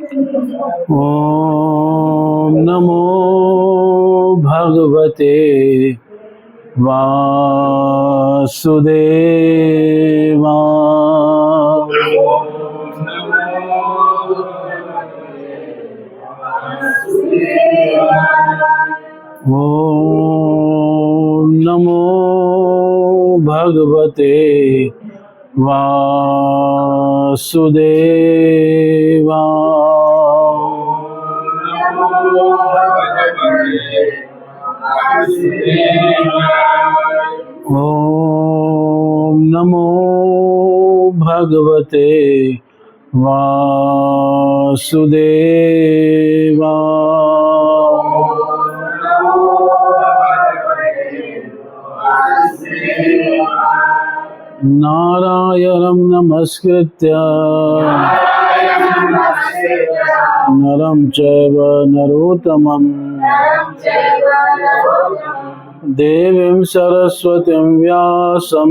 ओम नमो भगवते वासुदेवाय। ओम नमो भगवते वासुदेवाय। ओम नमो भगवते वासुदेवाय। नारायणं नमस्कृत्य नरं चैव नरोत्तमं देवीं सरस्वतीं व्यासं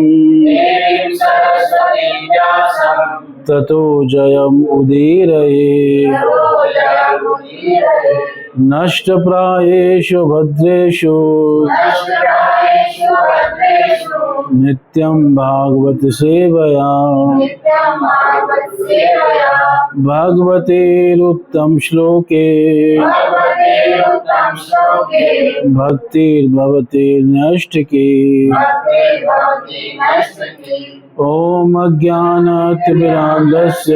ततो जयमुदीरये। नष्टप्रायेषु भद्रेषु नित्यं भागवत सेवया भगवतेरुत्तम श्लोके भक्तिर्भवति नष्टके। ओम अज्ञानतिमिरान्धस्य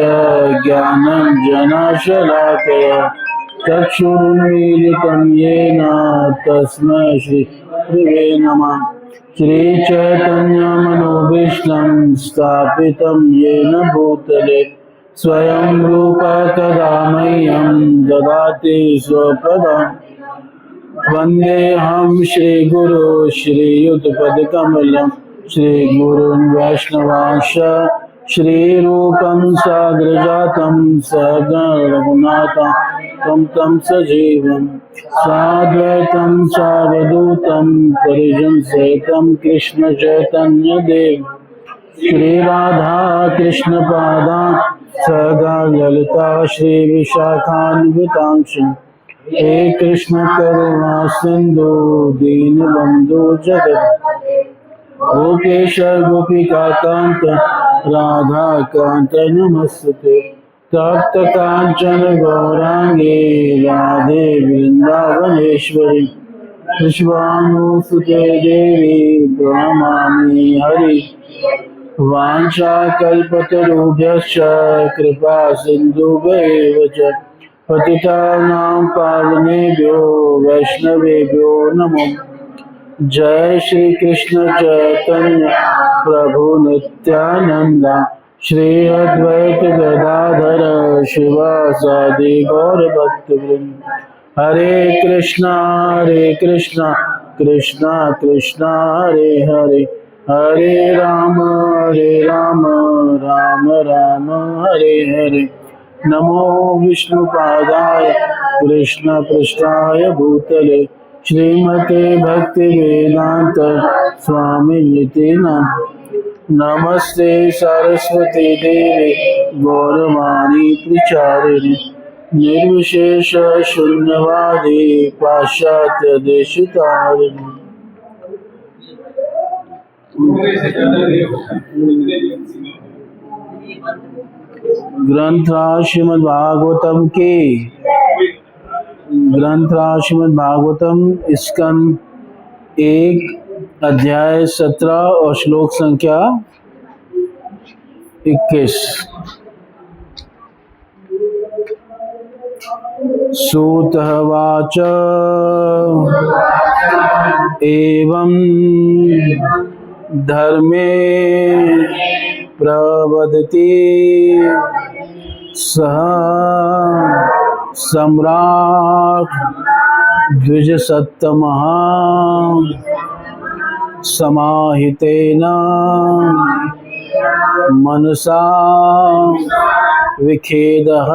ज्ञानञ्जनशलाकया चक्षुरुन्मीलितं येन तस्मै श्रीगुरवे नमः। श्रीचैतन्यमनोभीष्टं स्थापितं येन भूतले स्वयं रूपा कदा मह्यं ददाति स्वपदम्। वन्देऽहं श्रीगुरो श्रीयुतपदकमलं श्रीगुरून् वैष्णवांश्च श्रीरूपं साग्रजातं सहगणरघुनाथं तं सजीवं साद्वैतं सावधूतं परिजनसहितं कृष्णचैतन्यदेव श्रीराधा कृष्णपादान् सदा ललिता श्रीविशाखान्वितांश। हे कृष्ण करुणा सिंधु दीनबंधु जगत् गोपेश गोपिका कांत राधा कांत नमस्ते। तप्त कांचन गौरांगे राधे वृंदावनेश्वरी विश्वानुसुते देवी प्रणमामि हरि। वाञ्छाकल्पतरुभ्यश्च कृपा सिन्धुभ्येव च पतितानां पावनेभ्यो वैष्णवेभ्यो नमो। जय श्री कृष्ण चैतन्य प्रभु नित्यानंद श्री अद्वैत गदाधर शिवासादि गौर भक्तवृंद। हरे कृष्णा कृष्णा कृष्णा हरे हरे हरे राम राम राम हरे हरे। नमो विष्णुपादाय कृष्ण पृष्ठाय भूतले श्रीमते भक्ति वेदांत स्वामी निति नाम। नमस्ते सरस्वती देवी गौरवाणी प्रचारिणी निर्विशेष शून्यवादी पाश्चात्य देशतारिणी। ग्रंथराज श्रीमद्भागवतम के ग्रंथराज श्रीमद्भागवतम स्कंद 1 अध्याय 17 और श्लोक संख्या 21। सूतवाच एवं धर्मे प्रवदति सः सम्राट द्विजसत्तमः समाहितेन मनसा विखेदः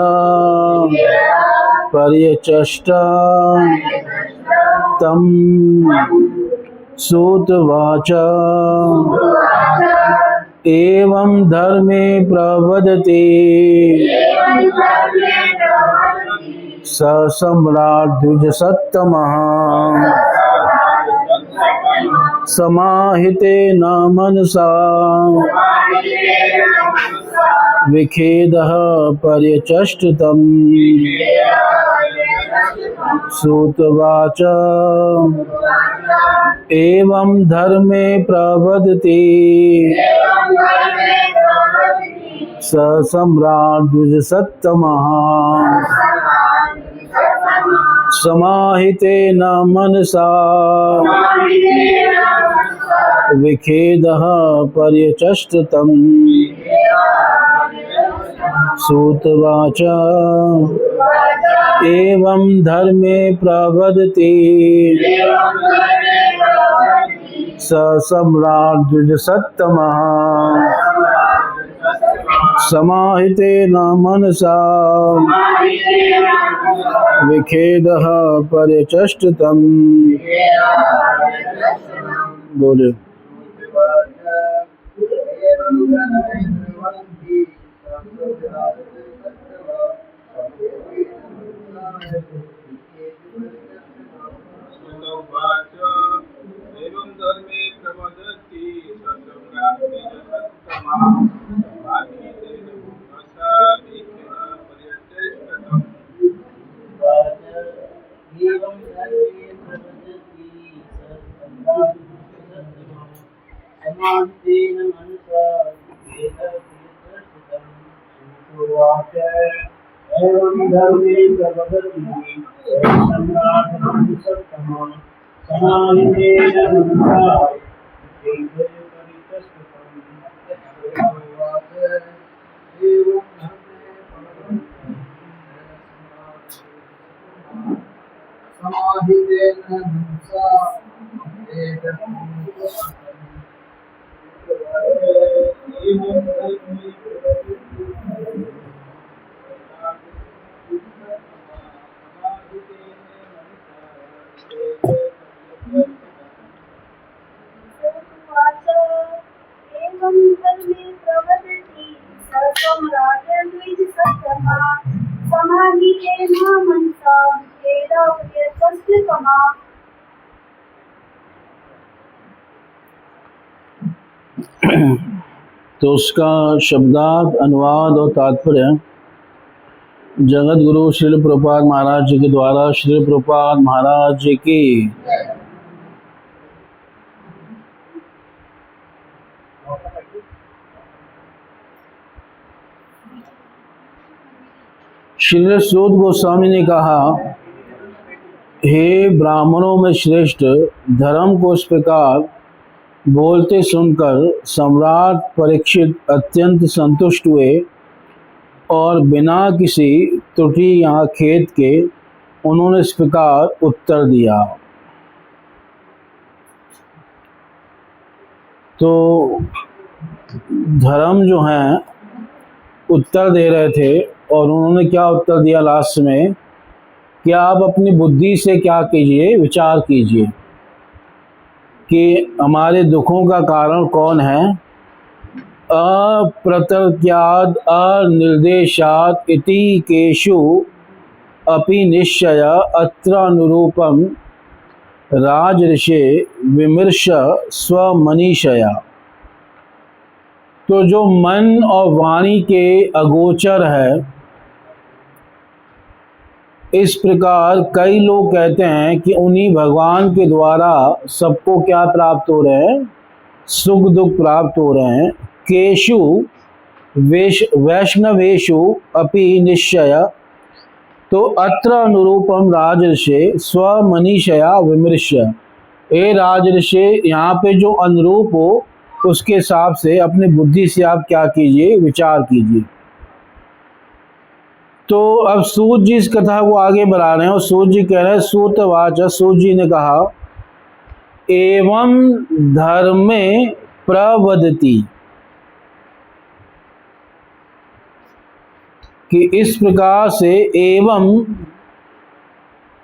पर्यचष्ट तं सूतवाच एवं धर्मे प्रवदति स सम्राट द्विजसत्तमः समाहितेन मनसा विखेदः पर्यचष्टतम्। सूतवाच एवं धर्मे प्रवदति स सम्राट द्विजसत्तमः समाहितेन मनसा विखेदः पर्यचष्टतम्। सूतवाच एवं धर्मे प्रवदति स सम्राट द्विजसत्तमः समाहितेन मनसा विखेदः पर्यचष्टतम्। बोले एवं धर्मे प्रवदति स सम्राट द्विजसत्तमः समाहितेन मनसा विखेदः पर्यचष्टतम्। एवं धर्मे प्रवदति सम्राट द्विजसत्तमः समाहितेन मनसा विखेदः तो उसका शब्दार्थ, अनुवाद और तात्पर्य जगत गुरु श्रील प्रभुपाद महाराज जी के द्वारा श्रील प्रभुपाद महाराज जी की श्री सूत गोस्वामी ने कहा, हे ब्राह्मणों में श्रेष्ठ, धर्म को इस प्रकार बोलते सुनकर सम्राट परीक्षित अत्यंत संतुष्ट हुए और बिना किसी त्रुटि या खेद के उन्होंने इस प्रकार उत्तर दिया। तो धर्म जो हैं उत्तर दे रहे थे और उन्होंने क्या उत्तर दिया लास्ट में कि आप अपनी बुद्धि से क्या कीजिए, विचार कीजिए कि हमारे दुखों का कारण कौन है। अप्रतर्क्याद अनिर्देशात इति केषु अपि निश्चय अत्र अनुरूपम राजऋषे विमर्श स्वमनीषया। तो जो मन और वाणी के अगोचर है, इस प्रकार कई लोग कहते हैं कि उन्हीं भगवान के द्वारा सबको क्या प्राप्त हो रहे हैं, सुख दुख प्राप्त हो रहे हैं। केशु वैष्णवेशु अपि निश्चय, तो अत्र अनुरूपम राजर्षे स्वमनीषया विमृश्य। ए राजर्षे, यहाँ पे जो अनुरूप हो उसके हिसाब से अपनी बुद्धि से आप क्या कीजिए, विचार कीजिए। तो अब सूत जी इस कथा को आगे बढ़ा रहे हैं और सूत जी कह रहे हैं, सूतवाच, सूत जी ने कहा, एवं धर्मे प्रवदति, कि इस प्रकार से एवं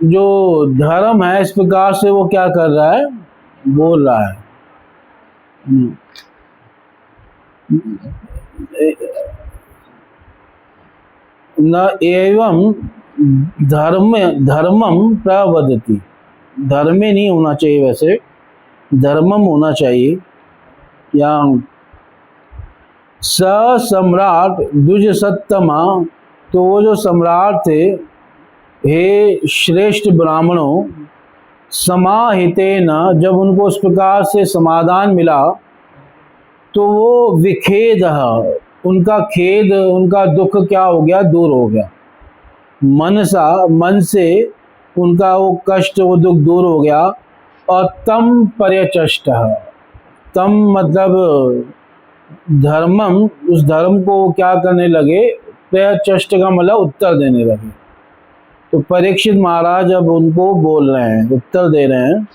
जो धर्म है इस प्रकार से वो क्या कर रहा है, बोल रहा है। न एवं धर्मम प्रवदति, धर्मे नहीं होना चाहिए, वैसे धर्मम होना चाहिए। या स सम्राट द्विज सत्तमा, तो वो जो सम्राट थे, हे श्रेष्ठ ब्राह्मणों, समाहितेन, जब उनको उस प्रकार से समाधान मिला तो वो विखेद, उनका खेद, उनका दुख क्या हो गया, दूर हो गया। मनसा, मन से उनका वो कष्ट, वो दुख दूर हो गया। और तम पर्यचष्ट, तम मतलब धर्मम, उस धर्म को क्या करने लगे, पर्यचष्ट का मतलब उत्तर देने लगे। तो परीक्षित महाराज अब उनको बोल रहे हैं, उत्तर दे रहे हैं,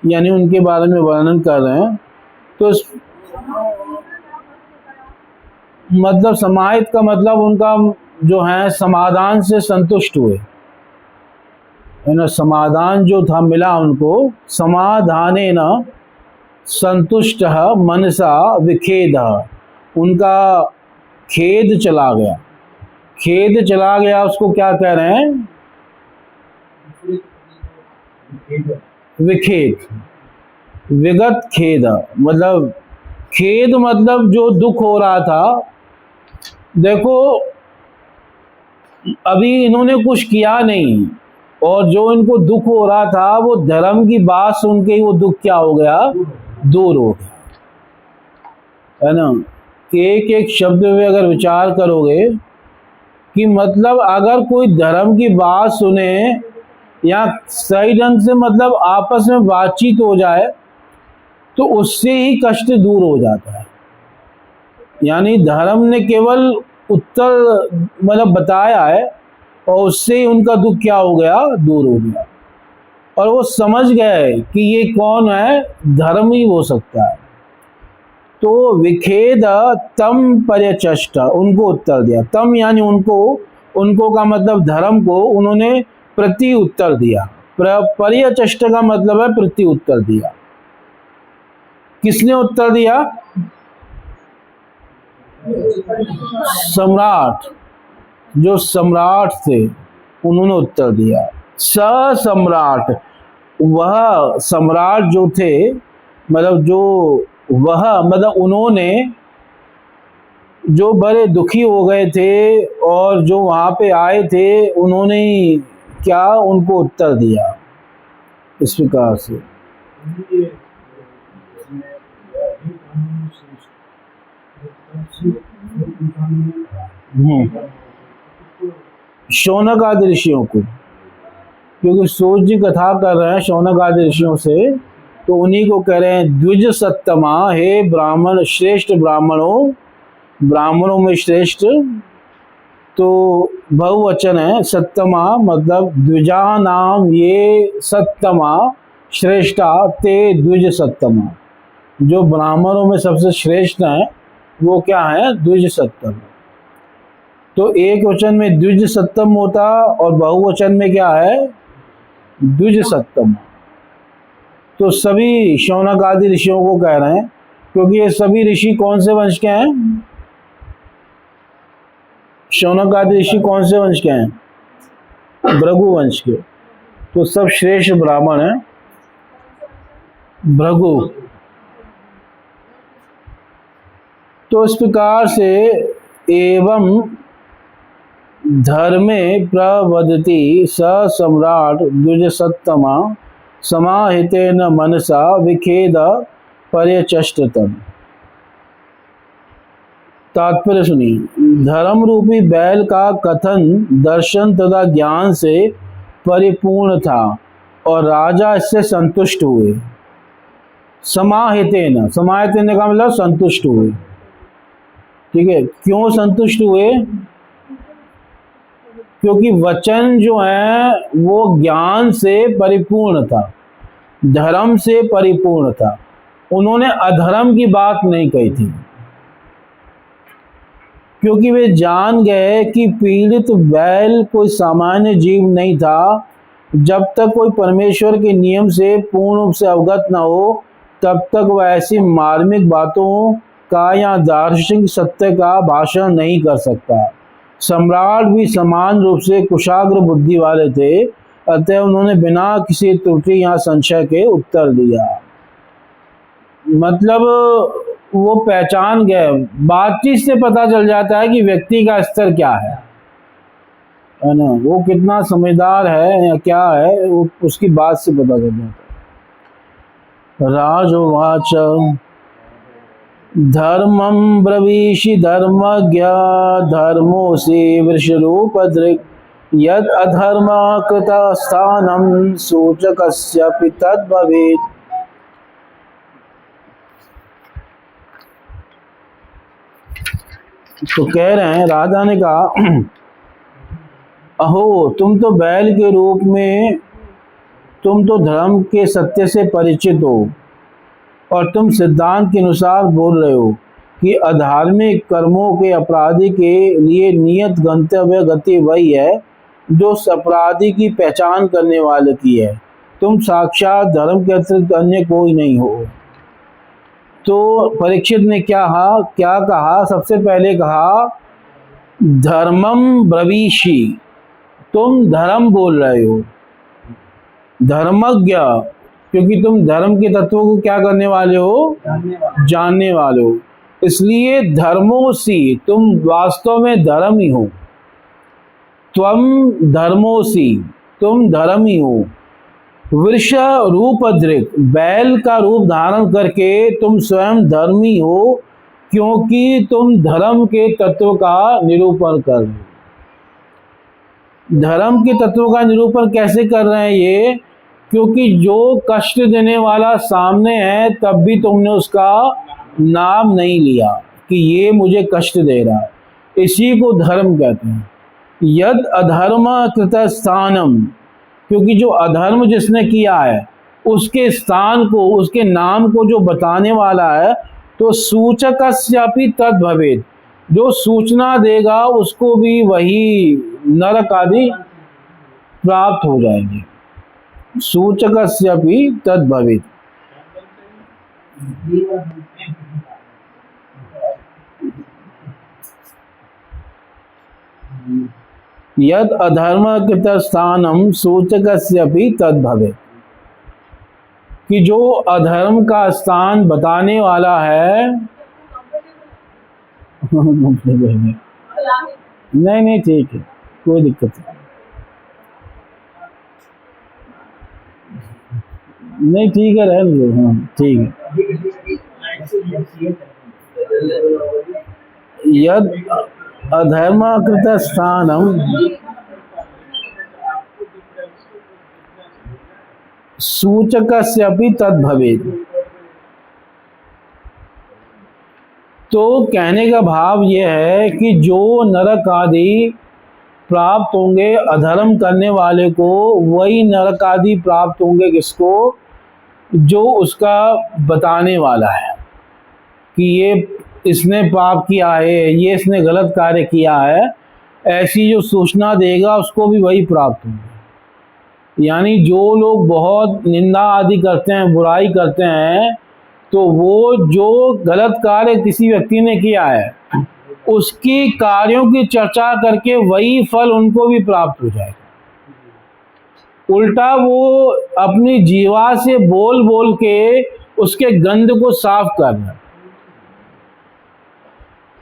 यानी उनके बारे में वर्णन कर रहे हैं। तो मतलब समाहित का मतलब उनका जो है समाधान से संतुष्ट हुए, है ना। समाधान जो था मिला उनको, समाधाने न संतुष्ट मनसा विखेद, उनका खेद चला गया। खेद चला गया, उसको क्या कह रहे हैं, विखेद, विगत खेद, मतलब खेद मतलब जो दुख हो रहा था। देखो अभी इन्होंने कुछ किया नहीं, और जो इनको दुख हो रहा था वो धर्म की बात सुन के ही वो दुख क्या हो गया, दूर हो गया, है ना। एक एक शब्द में अगर विचार करोगे कि मतलब अगर कोई धर्म की बात सुने या सही ढंग से मतलब आपस में बातचीत हो जाए तो उससे ही कष्ट दूर हो जाता है। यानी धर्म ने केवल उत्तर मतलब बताया है और उससे ही उनका दुख क्या हो गया, दूर हो गया। और वो समझ गए कि ये कौन है, धर्म ही हो सकता है। तो विखेद तम पर्यचष्ट, उनको उत्तर दिया। तम यानी उनको, उनको का मतलब धर्म को उन्होंने प्रति उत्तर दिया। पर्यचष्ट का मतलब है प्रति उत्तर दिया। किसने उत्तर दिया, सम्राट, जो सम्राट थे उन्होंने उत्तर दिया। स सम्राट, वह सम्राट जो थे, मतलब जो वह मतलब उन्होंने, जो बड़े दुखी हो गए थे और जो वहाँ पे आए थे, उन्होंने क्या उनको उत्तर दिया इस प्रकार से। शौनक आदि ऋषियों को, क्योंकि सूर्य जी कथा कर रहे हैं शौनक आदि ऋषियों से, तो उन्हीं को कह रहे हैं द्विज सत्तमा, हे ब्राह्मण, श्रेष्ठ ब्राह्मणों, ब्राह्मणों में श्रेष्ठ। तो बहुवचन है, सत्तमा मतलब द्विजा नाम ये सत्तमा श्रेष्ठा ते द्विज सत्तमा, जो ब्राह्मणों में सबसे श्रेष्ठ हैं वो क्या है, द्विज सत्तम। तो एक वचन में द्विज सत्तम होता और बहुवचन में क्या है, द्विज सत्तम। तो सभी शौनक आदि ऋषियों को कह रहे हैं, क्योंकि ये सभी ऋषि कौन से वंश के हैं, शौनक आदि ऋषि कौन से वंश के हैं, भृगु वंश के। तो सब श्रेष्ठ ब्राह्मण हैं, भृगु। तो इस प्रकार से एवं धर्मे प्रवदति स सम्राट द्विज सत्तमा समाहितेन मनसा विखेद पर्यचष्टतम। तात्पर्य सुनिए, धर्म रूपी बैल का कथन दर्शन तथा ज्ञान से परिपूर्ण था और राजा इससे संतुष्ट हुए। समाहितेन, समाहितेन का मतलब संतुष्ट हुए, ठीक है। क्यों संतुष्ट हुए, क्योंकि वचन जो है वो ज्ञान से परिपूर्ण था, धर्म से परिपूर्ण था। उन्होंने अधर्म की बात नहीं कही थी, क्योंकि वे जान गए कि पीड़ित बैल कोई सामान्य जीव नहीं था। जब तक कोई परमेश्वर के नियम से पूर्ण रूप से अवगत न हो तब तक वह ऐसी मार्मिक बातों का या दार्शनिक सत्य का भाषण नहीं कर सकता। सम्राट भी समान रूप से कुशाग्र बुद्धि वाले थे, अतः उन्होंने बिना किसी त्रुटि या संशय के उत्तर दिया। मतलब वो पहचान गए, बातचीत से पता चल जाता है कि व्यक्ति का स्तर क्या है ना, वो कितना समझदार है या क्या है, वो उसकी बात से पता चल जाता है। राजोवाच धर्मं ब्रवीषि धर्मज्ञ धर्मोऽसि वृषरूपधृक् यद् अधर्म कृतस्थानं सूचकस्यापि तद्भवेत्। तो कह रहे हैं, राजा ने कहा, अहो तुम तो बैल के रूप में, तुम तो धर्म के सत्य से परिचित हो और तुम सिद्धांत के अनुसार बोल रहे हो कि अधार्मिक कर्मों के अपराधी के लिए नियत गंतव्य गति वही है जो उस अपराधी की पहचान करने वाले की है। तुम साक्षात धर्म के अतिरिक्त अन्य कोई नहीं हो। तो परीक्षित ने क्या कहा? सबसे पहले कहा धर्मम ब्रवीषि, तुम धर्म बोल रहे हो। धर्मज्ञ, क्योंकि तुम धर्म के तत्वों को क्या करने वाले हो? जानने वाले हो। इसलिए धर्मोसी, तुम वास्तव में धर्म ही हो। त्वम धर्मोसी, तुम धर्म ही हो। वृष रूपधृक्, बैल का रूप धारण करके तुम स्वयं धर्मी हो, क्योंकि तुम धर्म के तत्व का निरूपण कर रहे हो। धर्म के तत्व का निरूपण कैसे कर रहे हैं ये? क्योंकि जो कष्ट देने वाला सामने है तब भी तुमने उसका नाम नहीं लिया कि ये मुझे कष्ट दे रहा है, इसी को धर्म कहते हैं। यद अधर्म कृत स्थानम, क्योंकि जो अधर्म जिसने किया है उसके स्थान को, उसके नाम को जो बताने वाला है, तो सूचकस्यापि तद् भवेत्, जो सूचना देगा उसको भी वही नरक आदि प्राप्त हो जाएंगे। सूचकस्यापि तद् भवेत्। यद अधर्म कृत स्थानम सूचकस्यापि तद् भवेत्, कि जो अधर्म का स्थान बताने वाला है नहीं ठीक है, कोई दिक्कत नहीं, ठीक है, रहने दो। हाँ ठीक है। यद अधर्म कृत स्थानम सूचकस्यापि तद् भवेत्। तो कहने का भाव यह है कि जो नरक आदि प्राप्त होंगे अधर्म करने वाले को, वही नरक आदि प्राप्त होंगे किसको? जो उसका बताने वाला है कि ये इसने पाप किया है, ये इसने गलत कार्य किया है, ऐसी जो सूचना देगा उसको भी वही प्राप्त होंगे। यानी जो लोग बहुत निंदा आदि करते हैं, बुराई करते हैं, तो वो जो गलत कार्य किसी व्यक्ति ने किया है उसकी कार्यों की चर्चा करके वही फल उनको भी प्राप्त हो जाएगा। उल्टा वो अपनी जीवा से बोल बोल के उसके गंध को साफ करना।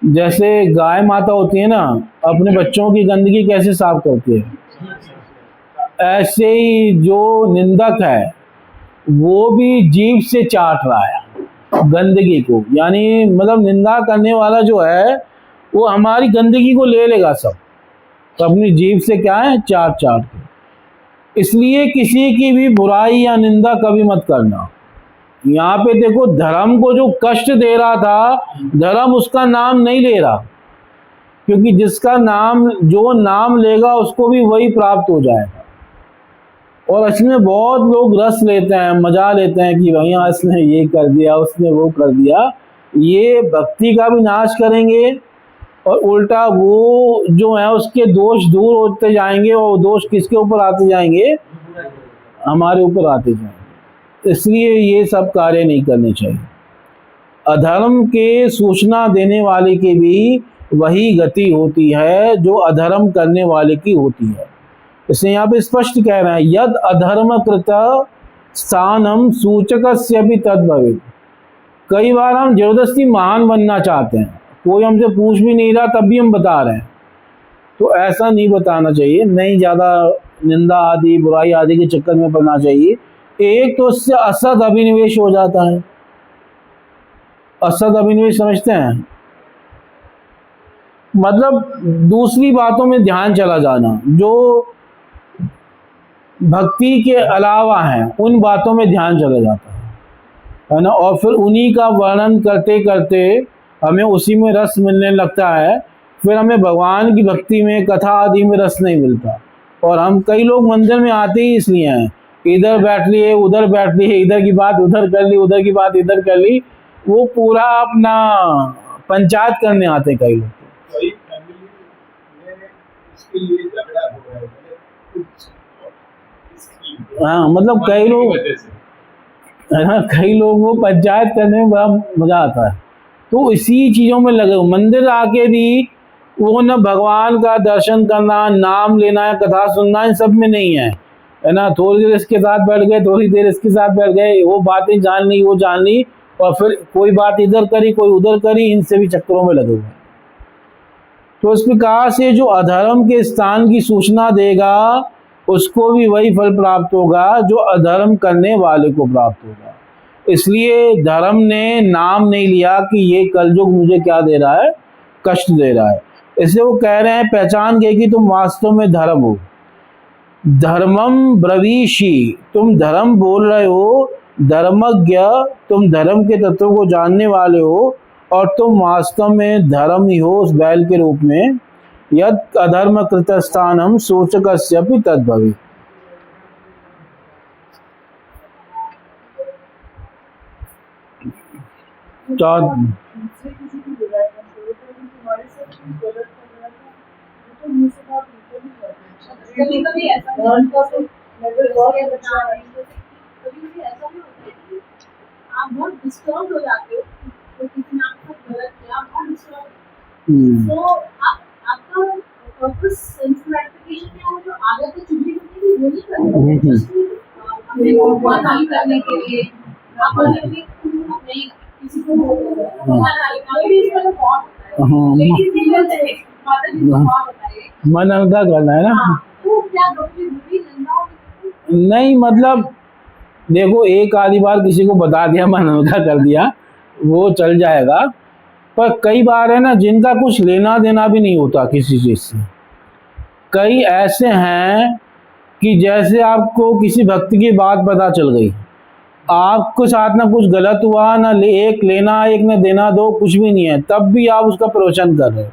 जैसे गाय माता होती है ना, अपने बच्चों की गंदगी कैसे साफ करती है, ऐसे ही जो निंदक है वो भी जीभ से चाट रहा है गंदगी को। यानी मतलब निंदा करने वाला जो है वो हमारी गंदगी को ले लेगा सब, तो अपनी जीभ से क्या है, चाट चाट के। इसलिए किसी की भी बुराई या निंदा कभी मत करना। यहाँ पे देखो, धर्म को जो कष्ट दे रहा था, धर्म उसका नाम नहीं ले रहा, क्योंकि जिसका नाम, जो नाम लेगा उसको भी वही प्राप्त हो जाएगा। और इसमें बहुत लोग रस लेते हैं, मजा लेते हैं कि भैया इसने ये कर दिया, उसने वो कर दिया। ये भक्ति का भी नाश करेंगे और उल्टा वो जो है उसके दोष दूर होते जाएंगे, और दोष किसके ऊपर आते जाएंगे? हमारे ऊपर आते जाएंगे। इसलिए ये सब कार्य नहीं करने चाहिए। अधर्म के सूचना देने वाले के भी वही गति होती है जो अधर्म करने वाले की होती है। इसलिए यहाँ पे स्पष्ट कह रहे हैं, यद अधर्म कृत स्थानम सूचकस्य भी तद भवेत्। कई बार हम जबरदस्ती महान बनना चाहते हैं, कोई हमसे पूछ भी नहीं रहा तब भी हम बता रहे हैं, तो ऐसा नहीं बताना चाहिए, नहीं ज़्यादा निंदा आदि बुराई आदि के चक्कर में पड़ना चाहिए। एक तो उससे असद अभिनिवेश हो जाता है। असद अभिनिवेश समझते हैं, मतलब दूसरी बातों में ध्यान चला जाना, जो भक्ति के अलावा है उन बातों में ध्यान चला जाता है ना, और फिर उन्हीं का वर्णन करते करते हमें उसी में रस मिलने लगता है, फिर हमें भगवान की भक्ति में कथा आदि में रस नहीं मिलता। और हम कई लोग मंदिर में आते ही इसलिए हैं, इधर बैठ लिए उधर बैठ लिए, इधर की बात उधर कर ली उधर की बात इधर कर ली, वो पूरा अपना पंचायत करने आते कई लोग। कई फैमिली में इसके लिए झगड़ा हो रहा है, हाँ, मतलब कई लोग है ना, कई लोग वो पंचायत करने में बड़ा मजा आता है, तो इसी चीज़ों में लगे। मंदिर आके भी वो न भगवान का दर्शन करना, नाम लेना है, कथा सुनना, इन सब में नहीं है ना। थोड़ी देर इसके साथ बैठ गए, थोड़ी देर इसके साथ बैठ गए, वो बातें जान ली वो जान ली, और फिर कोई बात इधर करी कोई उधर करी, इनसे भी चक्करों में लगे हुए। तो इस प्रकार से जो अधर्म के स्थान की सूचना देगा उसको भी वही फल प्राप्त होगा जो अधर्म करने वाले को प्राप्त होगा। इसलिए धर्म ने नाम नहीं लिया कि ये कलयुग मुझे क्या दे रहा है, कष्ट दे रहा है। इसलिए वो कह रहे हैं, पहचान गए कि तुम वास्तव में धर्म हो। धर्मम ब्रवीषि, तुम धर्म बोल रहे हो, धर्मज्ञ, तुम धर्म के तत्वों को जानने वाले हो, और तुम वास्तव में धर्म ही हो उस बैल के रूप में। यद अधर्म कृत स्थानम सूचकस्य भी तद्भवेत्। कभी कभी ऐसा भी होता है कि आप बहुत डिस्टर्ब हो जाते हो, तो किसी ने आपको गलत किया, आप बहुत डिस्टर्ब, तो आपका पर्पस सेंस ग्रेटिफिकेशन क्या है, जो आदत है चुगली करने की, वो नहीं करते अपने भगवान नाम करने के लिए, अपने किसी को मन हल्का करना है ना। नहीं, मतलब देखो, एक आधी बार किसी को बता दिया, मन हल्का कर दिया, वो चल जाएगा, पर कई बार है ना जिनका कुछ लेना देना भी नहीं होता किसी चीज़ से। कई ऐसे हैं कि जैसे आपको किसी भक्त की बात पता चल गई, आपके साथ ना कुछ गलत हुआ, ना एक लेना एक ना देना दो, कुछ भी नहीं है, तब भी आप उसका प्रवचन कर रहे हो,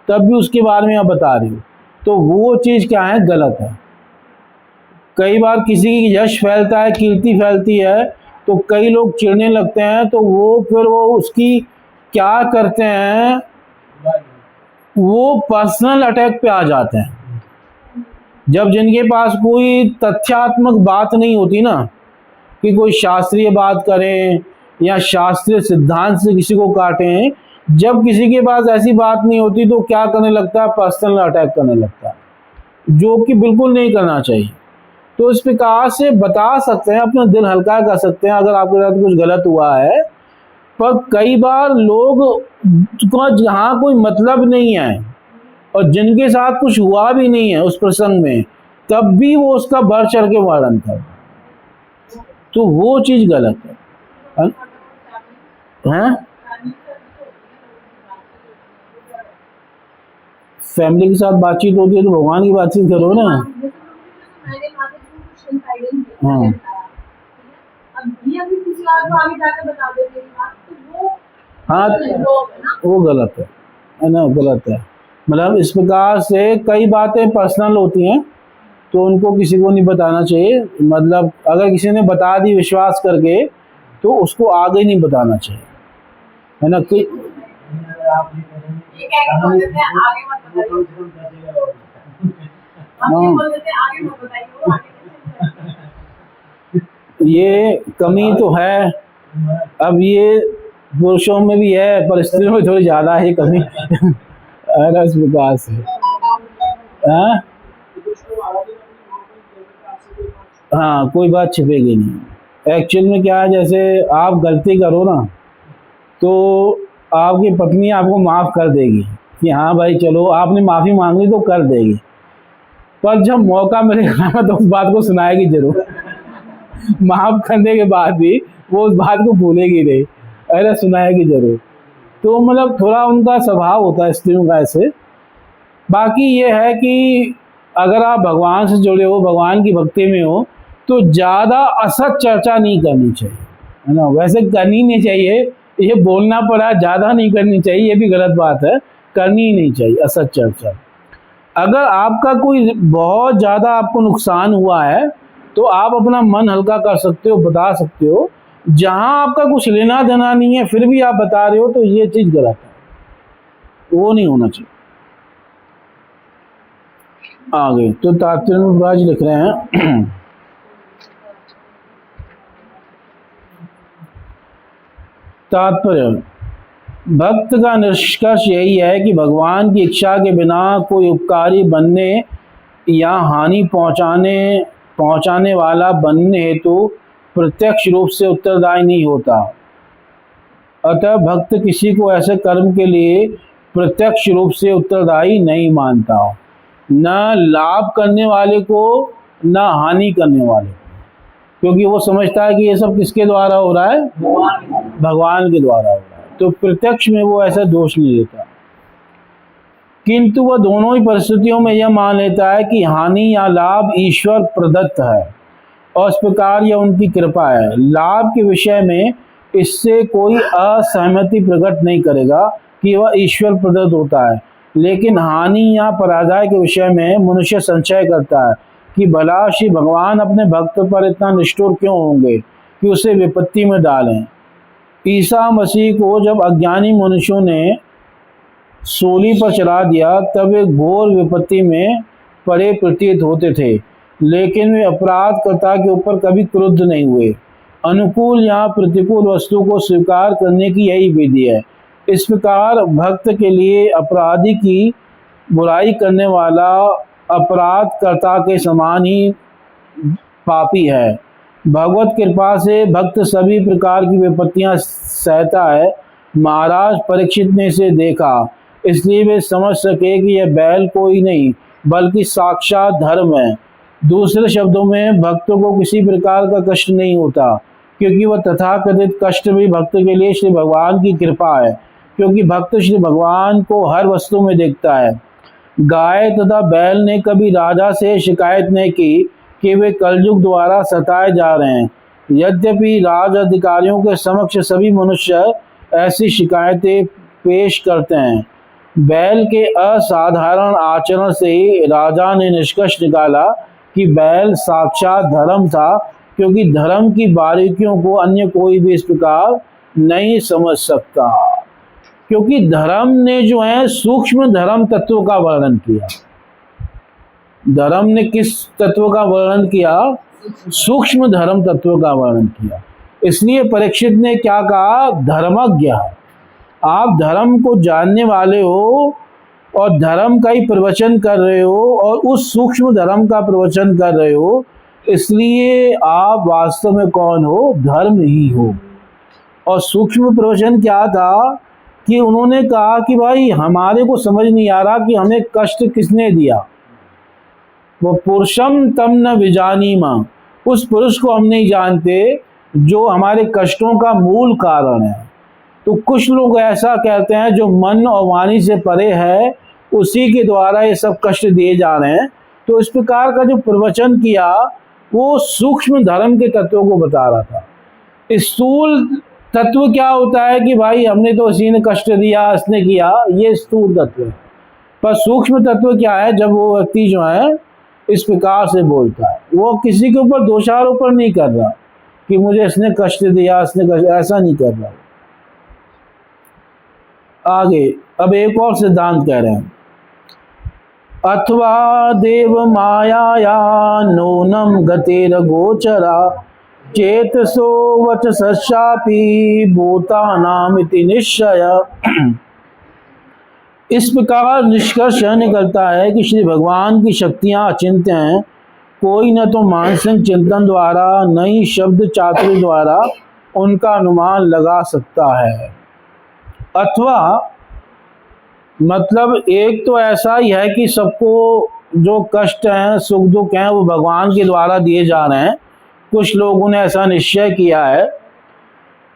तब भी उसके बारे में आप बता रहे हो, तो वो चीज़ क्या है, गलत है। कई बार किसी की यश फैलता है, कीर्ति फैलती है, तो कई लोग चिढ़ने लगते हैं, तो वो फिर वो उसकी क्या करते हैं, वो पर्सनल अटैक पे आ जाते हैं। जब जिनके पास कोई तथ्यात्मक बात नहीं होती ना, कि कोई शास्त्रीय बात करें या शास्त्रीय सिद्धांत से किसी को काटें, जब किसी के पास ऐसी बात नहीं होती तो क्या करने लगता है, पर्सनल अटैक करने लगता है, जो कि बिल्कुल नहीं करना चाहिए। तो इस प्रकार से बता सकते हैं, अपना दिल हल्का कर सकते हैं अगर आपके साथ कुछ गलत हुआ है। पर कई बार लोग का जहाँ कोई मतलब नहीं है और जिनके साथ कुछ हुआ भी नहीं है उस प्रसंग में, तब भी वो उसका बढ़ चढ़ के वर्णन कर, तो वो चीज़ गलत है। हैं? फैमिली के साथ बातचीत होती है तो भगवान की बातचीत करो ना। हाँ, हाँ, वो गलत है ना, गलत है। मतलब इस प्रकार से कई बातें पर्सनल होती हैं, तो उनको किसी को नहीं बताना चाहिए। मतलब अगर किसी ने बता दी विश्वास करके, तो उसको आगे नहीं बताना चाहिए, है ना। कि ये कमी तो है, अब ये पुरुषों में भी है पर स्त्रियों में थोड़ी ज़्यादा है कमी। रस विकास है। हाँ हाँ, कोई बात छिपेगी नहीं। एक्चुअल में क्या है, जैसे आप गलती करो ना तो आपकी पत्नी आपको माफ़ कर देगी कि हाँ भाई चलो आपने माफ़ी मांग ली तो कर देगी, पर जब मौका मिलेगा ना तो उस बात को सुनाएगी जरूर। माफ़ करने के बाद भी वो उस बात को भूलेगी नहीं, अरे सुनाएगी जरूर। तो मतलब थोड़ा उनका स्वभाव होता है स्त्रियों का ऐसे। बाकी ये है कि अगर आप भगवान से जुड़े हो, भगवान की भक्ति में हो, तो ज़्यादा असत चर्चा नहीं करनी चाहिए, है ना। वैसे करनी नहीं चाहिए, ये बोलना पड़ा ज़्यादा नहीं करनी चाहिए, ये भी गलत बात है, करनी ही नहीं चाहिए असत चर्चा। अगर आपका कोई बहुत ज़्यादा आपको नुकसान हुआ है तो आप अपना मन हल्का कर सकते हो, बता सकते हो। जहाँ आपका कुछ लेना देना नहीं है फिर भी आप बता रहे हो तो ये चीज़ गलत है, वो नहीं होना चाहिए। आगे तो तात्पर्य लिख रहे हैं तात्पर्य, भक्त का निष्कर्ष यही है कि भगवान की इच्छा के बिना कोई उपकारी बनने या हानि पहुंचाने वाला बनने हेतु प्रत्यक्ष रूप से उत्तरदायी नहीं होता। अतः भक्त किसी को ऐसे कर्म के लिए प्रत्यक्ष रूप से उत्तरदायी नहीं मानता, न लाभ करने वाले को न हानि करने वाले को, क्योंकि वो समझता है कि ये सब किसके द्वारा हो रहा है, भगवान के द्वारा हो रहा है, तो प्रत्यक्ष में वो ऐसा दोष नहीं लेता। किंतु वह दोनों ही परिस्थितियों में यह मान लेता है कि हानि या लाभ ईश्वर प्रदत्त है और इस प्रकार यह उनकी कृपा है। लाभ के विषय में इससे कोई असहमति प्रकट नहीं करेगा कि वह ईश्वर प्रदत्त होता है, लेकिन हानि या पराजय के विषय में मनुष्य संशय करता है कि भला श्री भगवान अपने भक्त पर इतना निष्ठुर क्यों होंगे कि उसे विपत्ति में डालें। ईसा मसीह को जब अज्ञानी मनुष्यों ने सूली पर चढ़ा दिया तब वे घोर विपत्ति में पड़े प्रतीत होते थे, लेकिन वे अपराधकर्ता के ऊपर कभी क्रुद्ध नहीं हुए। अनुकूल या प्रतिकूल वस्तु को स्वीकार करने की यही विधि है। इस प्रकार भक्त के लिए अपराधी की बुराई करने वाला अपराधकर्ता के समान ही पापी है। भगवत कृपा से भक्त सभी प्रकार की विपत्तियां सहता है। महाराज परीक्षित ने इसे देखा, इसलिए वे समझ सके कि यह बैल कोई नहीं बल्कि साक्षात धर्म है। दूसरे शब्दों में भक्तों को किसी प्रकार का कष्ट नहीं होता, क्योंकि वह तथाकथित कष्ट भी भक्त के लिए श्री भगवान की कृपा है, क्योंकि भक्त श्री भगवान को हर वस्तु में देखता है। गाय तथा बैल ने कभी राजा से शिकायत नहीं की कि वे कलयुग द्वारा सताए जा रहे हैं। यद्यपि राज अधिकारियों के समक्ष सभी मनुष्य ऐसी शिकायतें पेश करते हैं। बैल के असाधारण आचरण से ही राजा ने निष्कर्ष निकाला कि बैल साक्षात धर्म था, क्योंकि धर्म की बारीकियों को अन्य कोई भी इस प्रकार नहीं समझ सकता। क्योंकि धर्म ने जो है सूक्ष्म धर्म तत्व का वर्णन किया। धर्म ने किस तत्व का वर्णन किया? सूक्ष्म धर्म तत्व का वर्णन किया। इसलिए परीक्षित ने क्या कहा? धर्मज्ञ। आप धर्म को जानने वाले हो और धर्म का ही प्रवचन कर रहे हो और उस सूक्ष्म धर्म का प्रवचन कर रहे हो, इसलिए आप वास्तव में कौन हो? धर्म ही हो। और सूक्ष्म प्रवचन क्या था कि उन्होंने कहा कि भाई हमारे को समझ नहीं आ रहा कि हमें कष्ट किसने दिया। वो पुरुषम तम न विजानीमा, उस पुरुष को हम नहीं जानते जो हमारे कष्टों का मूल कारण है। तो कुछ लोग ऐसा कहते हैं जो मन और वाणी से परे है, उसी के द्वारा ये सब कष्ट दिए जा रहे हैं। तो इस प्रकार का जो प्रवचन किया वो सूक्ष्म धर्म के तत्वों को बता रहा था। स्थूल तत्व क्या होता है कि भाई हमने तो इसी ने कष्ट दिया, इसने किया, ये स्थूल तत्व है। पर सूक्ष्म तत्व क्या है? जब वो व्यक्ति जो है इस प्रकार से बोलता है, वो किसी के ऊपर दोषारोपण नहीं कर रहा कि मुझे इसने कष्ट दिया, इसने कष्ट, ऐसा नहीं कर रहा। आगे अब एक और सिद्धांत कह रहे हैं, अथवा देव माया नूनम गतेर गोचरा चेतसो वचसापि भूतानामिति निश्चय। इस प्रकार निष्कर्ष यह निकलता है कि श्री भगवान की शक्तियाँ अचिंत्य हैं। कोई न तो मानसिक चिंतन द्वारा न ही शब्द चातुर्य द्वारा उनका अनुमान लगा सकता है। अथवा मतलब एक तो ऐसा ही है कि सबको जो कष्ट हैं, सुख दुख हैं, वो भगवान के द्वारा दिए जा रहे हैं। कुछ लोगों ने ऐसा निश्चय किया है।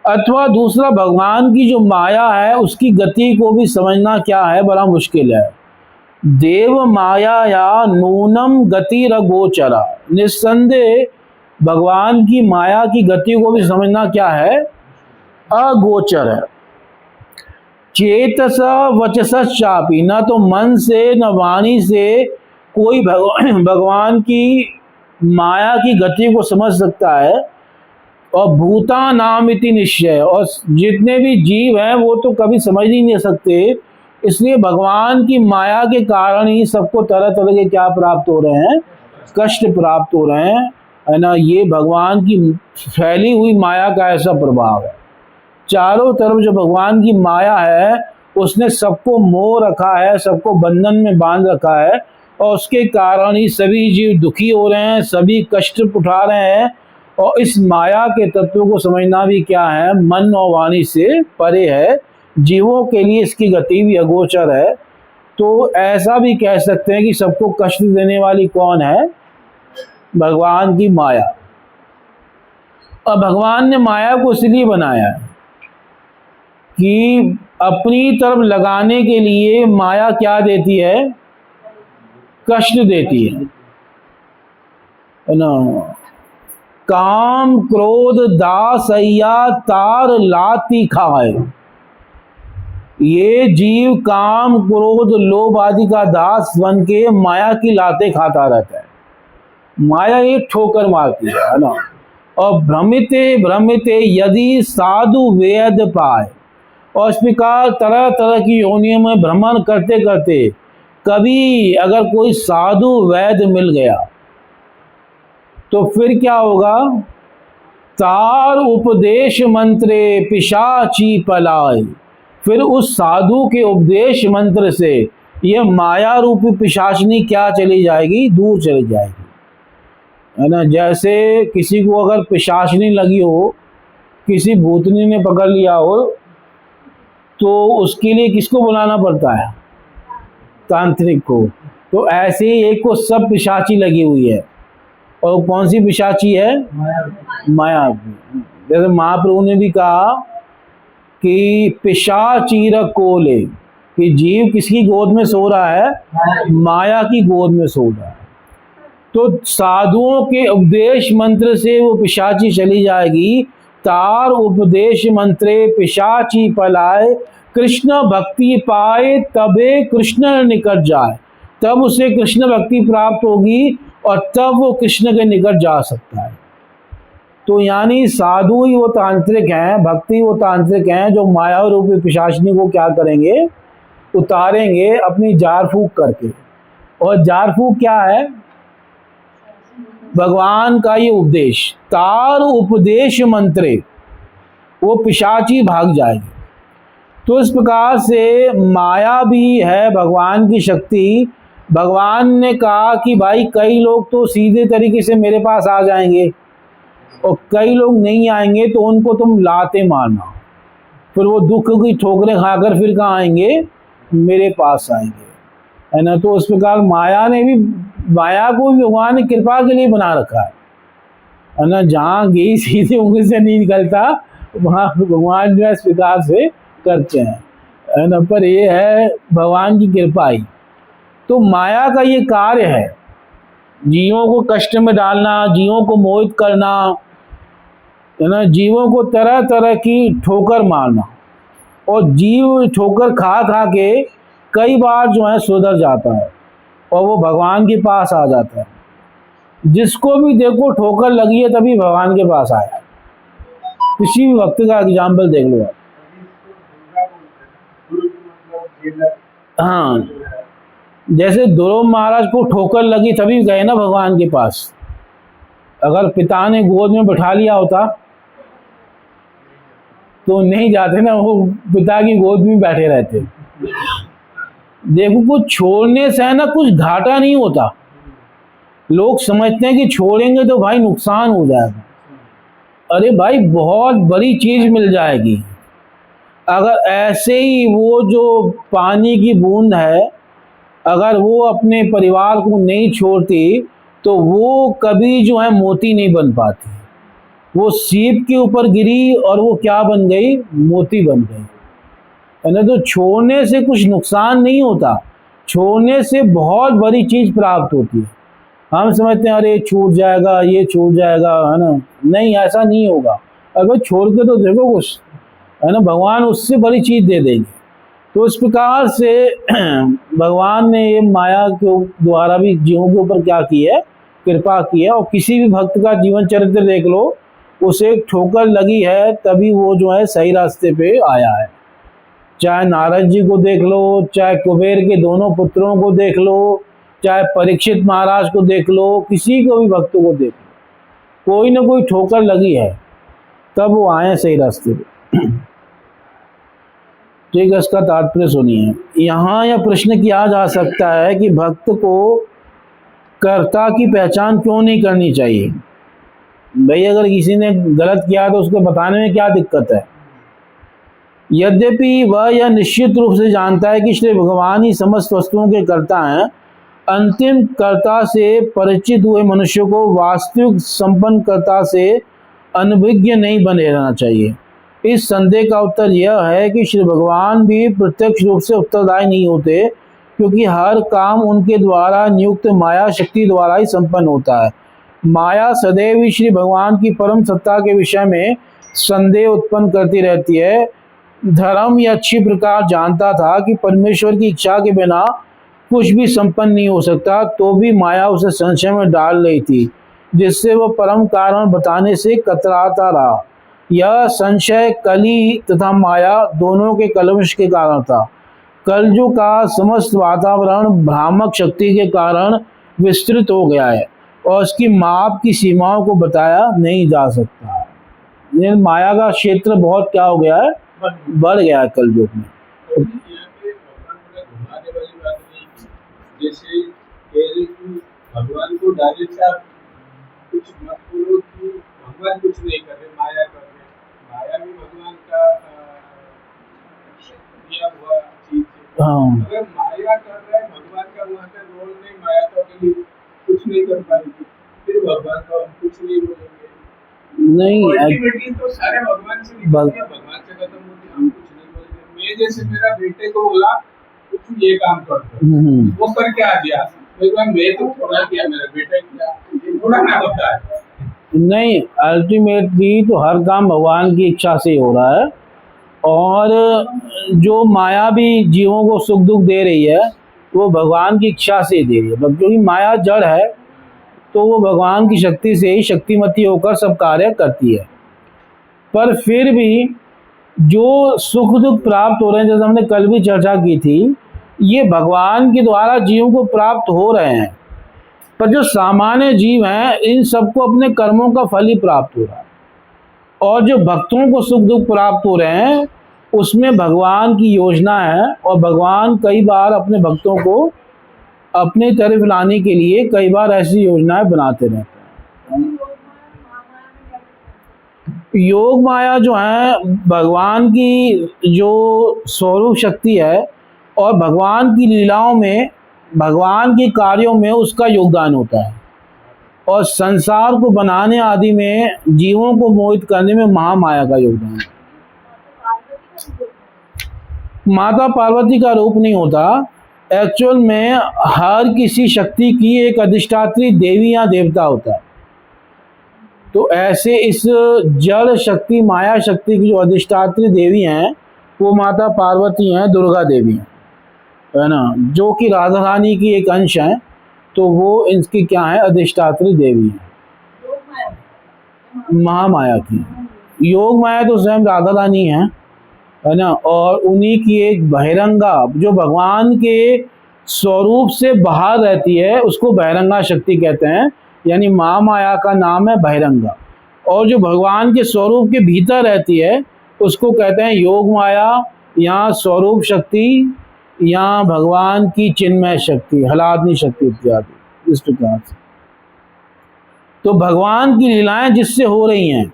अथवा दूसरा, भगवान की जो माया है उसकी गति को भी समझना क्या है, बड़ा मुश्किल है। देव माया या नूनम गति रगोचरा, निस्संदेह भगवान की माया की गति को भी समझना क्या है, अगोचर है। चेतस वचसश्चापि, न तो मन से न वाणी से कोई भगवान की माया की गति को समझ सकता है। और भूता नाम इति निश्चय, और जितने भी जीव हैं वो तो कभी समझ ही नहीं सकते। इसलिए भगवान की माया के कारण ही सबको तरह तरह के क्या प्राप्त हो रहे हैं, कष्ट प्राप्त हो रहे हैं, है ना। ये भगवान की फैली हुई माया का ऐसा प्रभाव है। चारों तरफ जो भगवान की माया है उसने सबको मोह रखा है, सबको बंधन में बांध रखा है, और उसके कारण ही सभी जीव दुखी हो रहे हैं, सभी कष्ट उठा रहे हैं। और इस माया के तत्व को समझना भी क्या है, मन और वाणी से परे है। जीवों के लिए इसकी गति भी अगोचर है। तो ऐसा भी कह सकते हैं कि सबको कष्ट देने वाली कौन है, भगवान की माया। और भगवान ने माया को इसलिए बनाया है कि अपनी तरफ लगाने के लिए माया क्या देती है, कष्ट देती है ना। काम क्रोध दासैया तार लाती खाए, ये जीव काम क्रोध लोभ आदि का दास बन के माया की लाते खाता रहता है। माया एक ठोकर मारती है ना। और भ्रमिते भ्रमिते यदि साधु वेद पाए, और इस प्रकार तरह तरह की योनियों में भ्रमण करते करते कभी अगर कोई साधु वैद्य मिल गया तो फिर क्या होगा, तार उपदेश मंत्रे पिशाची पलाए, फिर उस साधु के उपदेश मंत्र से यह माया रूपी पिशाचनी क्या चली जाएगी, दूर चली जाएगी, है ना। जैसे किसी को अगर पिशाचनी लगी हो, किसी भूतनी ने पकड़ लिया हो, तो उसके लिए किसको बुलाना पड़ता है, तांत्रिक को। तो ऐसे ही एक को सब पिशाची लगी हुई है, और कौन सी पिशाची है, माया। जैसे महाप्रभु ने भी कहा कि पिशाचीर कोले, कि जीव किसकी गोद में सो रहा है, माया की गोद में सो रहा है। तो साधुओं के उपदेश मंत्र से वो पिशाची चली जाएगी। तार उपदेश मंत्रे पिशाची पलाए, कृष्ण भक्ति पाए तबे कृष्ण निकट जाए, तब उसे कृष्ण भक्ति प्राप्त होगी और तब वो कृष्ण के निकट जा सकता है। तो यानी साधु ही वो तांत्रिक हैं, भक्ति वो तांत्रिक हैं जो माया रूपी पिशाचनी को क्या करेंगे, उतारेंगे अपनी जार फूक करके। और जार फूक क्या है, भगवान का ये उपदेश। तार उपदेश मंत्रे, वो पिशाची भाग जाएगी। तो इस प्रकार से माया भी है भगवान की शक्ति। भगवान ने कहा कि भाई कई लोग तो सीधे तरीके से मेरे पास आ जाएंगे और कई लोग नहीं आएंगे, तो उनको तुम लाते मारना, फिर वो दुख की ठोकरें खाकर फिर कहाँ आएंगे, मेरे पास आएंगे, है ना। तो इस प्रकार माया ने भी, माया को भी भगवान ने कृपा के लिए बना रखा है ना। जहाँ घी सीधे उंगली से नहीं निकलता वहाँ भगवान जो है इस प्रकार से करते हैं, है ना। पर ये है भगवान की कृपा ही। तो माया का ये कार्य है, जीवों को कष्ट में डालना, जीवों को मोहित करना, है ना, जीवों को तरह तरह की ठोकर मारना। और जीव ठोकर खा खा के कई बार जो है सुधर जाता है और वो भगवान के पास आ जाता है। जिसको भी देखो ठोकर लगी है तभी भगवान के पास आया। किसी भी वक्त का एग्जाम्पल देख लो आप। हाँ, जैसे ध्रुव महाराज को ठोकर लगी तभी गए ना भगवान के पास। अगर पिता ने गोद में बैठा लिया होता तो नहीं जाते ना, वो पिता की गोद में बैठे रहते। देखो, कुछ छोड़ने से है ना कुछ घाटा नहीं होता। लोग समझते हैं कि छोड़ेंगे तो भाई नुकसान हो जाएगा। अरे भाई, बहुत बड़ी चीज मिल जाएगी। अगर ऐसे ही वो जो पानी की बूंद है, अगर वो अपने परिवार को नहीं छोड़ती तो वो कभी जो है मोती नहीं बन पाती। वो सीप के ऊपर गिरी और वो क्या बन गई? मोती बन गई, है ना। तो छोड़ने से कुछ नुकसान नहीं होता, छोड़ने से बहुत बड़ी चीज प्राप्त होती है। हम समझते हैं अरे छूट जाएगा, ये छूट जाएगा, है ना। नहीं, ऐसा नहीं होगा। अगर छोड़ के तो देखो कुछ, है ना, भगवान उससे बड़ी चीज दे देंगे। तो इस प्रकार से भगवान ने ये माया के द्वारा भी जीवों के ऊपर क्या की है? कृपा की है। और किसी भी भक्त का जीवन चरित्र देख लो, उसे ठोकर लगी है तभी वो जो है सही रास्ते पे आया है। चाहे नारद जी को देख लो, चाहे कुबेर के दोनों पुत्रों को देख लो, चाहे परीक्षित महाराज को देख लो, किसी को भी भक्त को देख लो, कोई ना कोई ठोकर लगी है तब वो आए सही रास्ते पे। ठीक है, इसका तात्पर्य सुनिए। यहाँ यह प्रश्न किया जा सकता है कि भक्त को कर्ता की पहचान क्यों नहीं करनी चाहिए? भाई, अगर किसी ने गलत किया तो उसको बताने में क्या दिक्कत है? यद्यपि वह यह निश्चित रूप से जानता है कि श्री भगवान ही समस्त वस्तुओं के कर्ता हैं, अंतिम कर्ता से परिचित हुए मनुष्य को वास्तविक संपन्न कर्ता से अनभिज्ञ नहीं बने रहना चाहिए। इस संदेह का उत्तर यह है कि श्री भगवान भी प्रत्यक्ष रूप से उत्तरदायी नहीं होते, क्योंकि हर काम उनके द्वारा नियुक्त माया शक्ति द्वारा ही संपन्न होता है। माया सदैव ही श्री भगवान की परम सत्ता के विषय में संदेह उत्पन्न करती रहती है। धर्म यह अच्छी प्रकार जानता था कि परमेश्वर की इच्छा के बिना कुछ भी संपन्न नहीं हो सकता, तो भी माया उसे संशय में डाल रही थी, जिससे वह परम कारण बताने से कतराता रहा। यह संशय कली तथा माया दोनों के कलमश के कारण था। कलयुग का समस्त वातावरण भ्रामक शक्ति के कारण विस्तृत हो गया है और उसकी माप की सीमाओं को बताया नहीं जा सकता। ये माया का क्षेत्र बहुत क्या हो गया है? बढ़ गया है कलयुग में। यहाँ पे भगवान को घुमाने वाली बात नहीं। जैसे कह रहे कि भगवान को डायरेक्ट आप कुछ मत करो कि भगवान कुछ नहीं कर रहे, माया कर रहे। माया भी भगवान का दिया हुआ चीज है। अगर माया कर रहा है, भगवान का वहाँ पे रोल नहीं, माया तो अकेली कुछ नहीं कर पाएगी, फिर भगवान का हम कुछ नहीं बोलेंगे। नहीं, अल्टीमेटली तो सारे भगवान से निकलते हैं, भगवान से खत्म होती है, हम कुछ नहीं बोलेंगे। मैं जैसे मेरा बेटे को बोला तो तू ये काम कर दो, वो करके आ गया, मैं तो थोड़ा किया, मेरा बेटा किया, ये थोड़ा ना होता है। नहीं, अल्टीमेटली तो हर काम भगवान की इच्छा से ही हो रहा है। और जो माया भी जीवों को सुख दुख दे रही है वो भगवान की इच्छा से ही दे रही है, क्योंकि माया जड़ है तो वो भगवान की शक्ति से ही शक्तिमती होकर सब कार्य करती है। पर फिर भी जो सुख दुख प्राप्त हो रहे हैं, जैसे हमने कल भी चर्चा की थी, ये भगवान के द्वारा जीवों को प्राप्त हो रहे हैं। पर जो सामान्य जीव हैं, इन सबको अपने कर्मों का फल ही प्राप्त हो रहा है। और जो भक्तों को सुख दुख प्राप्त हो रहे हैं उसमें भगवान की योजना है, और भगवान कई बार अपने भक्तों को अपने तरफ लाने के लिए कई बार ऐसी योजनाएं बनाते रहते हैं। योग माया जो है भगवान की जो स्वरूप शक्ति है, और भगवान की लीलाओं में, भगवान के कार्यों में उसका योगदान होता है। और संसार को बनाने आदि में, जीवों को मोहित करने में महामाया का योगदान है। माता पार्वती का रूप नहीं होता, एक्चुअल में हर किसी शक्ति की एक अधिष्ठात्री देवी या देवता होता है। तो ऐसे इस जड़ शक्ति, माया शक्ति की जो अधिष्ठात्री देवी हैं वो माता पार्वती हैं, दुर्गा देवी हैं, है ना, जो कि राधा रानी की एक अंश हैं। तो वो इनकी क्या है? अधिष्ठात्री देवी है, महामाया की। योग माया तो स्वयं राधा रानी है ना। और उन्हीं की एक बहिरंगा, जो भगवान के स्वरूप से बाहर रहती है, उसको बहिरंगा शक्ति कहते हैं। यानी महामाया का नाम है बहिरंगा। और जो भगवान के स्वरूप के भीतर रहती है उसको कहते हैं योग माया या स्वरूप शक्ति या भगवान की चिन्मय शक्ति, हलादनी शक्ति इत्यादि, इस प्रकार से। तो भगवान की लीलाएं जिससे हो रही हैं,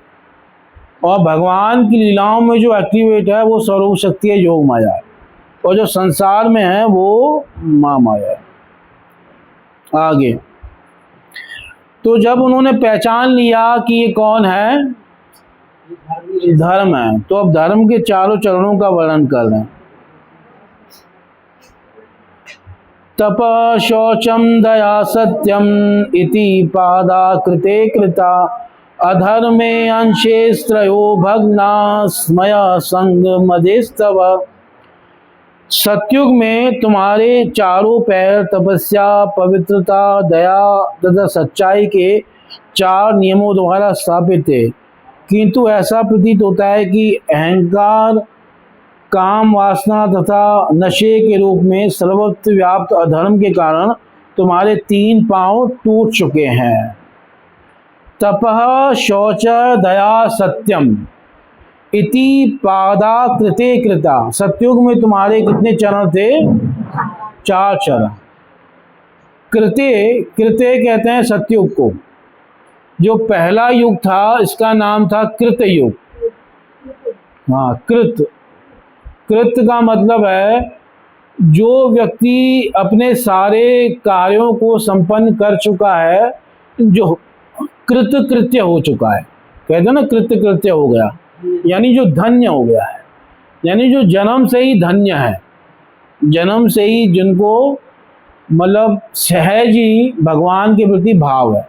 और भगवान की लीलाओं में जो एक्टिवेट है वो स्वरूप शक्ति है, योग माया है, और जो संसार में है वो माँ माया है। आगे तो जब उन्होंने पहचान लिया कि ये कौन है, धर्म है, तो अब धर्म के चारों चरणों का वर्णन कर रहे हैं। तप शौचम दया सत्यम इति पादा कृते कृता अधर्मे अंशे त्रयो भग्ना स्मय संग मदेस्तव। सतयुग में तुम्हारे चारों पैर तपस्या, पवित्रता, दया तथा सच्चाई के 4 नियमों द्वारा स्थापित थे, किंतु ऐसा प्रतीत होता है कि अहंकार, काम वासना तथा नशे के रूप में सर्वत्र व्याप्त अधर्म के कारण तुम्हारे 3 पांव टूट चुके हैं। तपः शौच दया सत्यम इति पादा कृते कृता। सतयुग में तुम्हारे कितने चरण थे? 4 चरण। कृते, कृते कहते हैं सतयुग को। जो पहला युग था इसका नाम था कृत युग। हाँ, कृत, कृत का मतलब है जो व्यक्ति अपने सारे कार्यों को संपन्न कर चुका है, जो कृत कृत्य हो चुका है, कहते हैं ना कृत कृत्य हो गया, यानी जो धन्य हो गया है, यानी जो जन्म से ही धन्य है, जन्म से ही जिनको मतलब सहज ही भगवान के प्रति भाव है।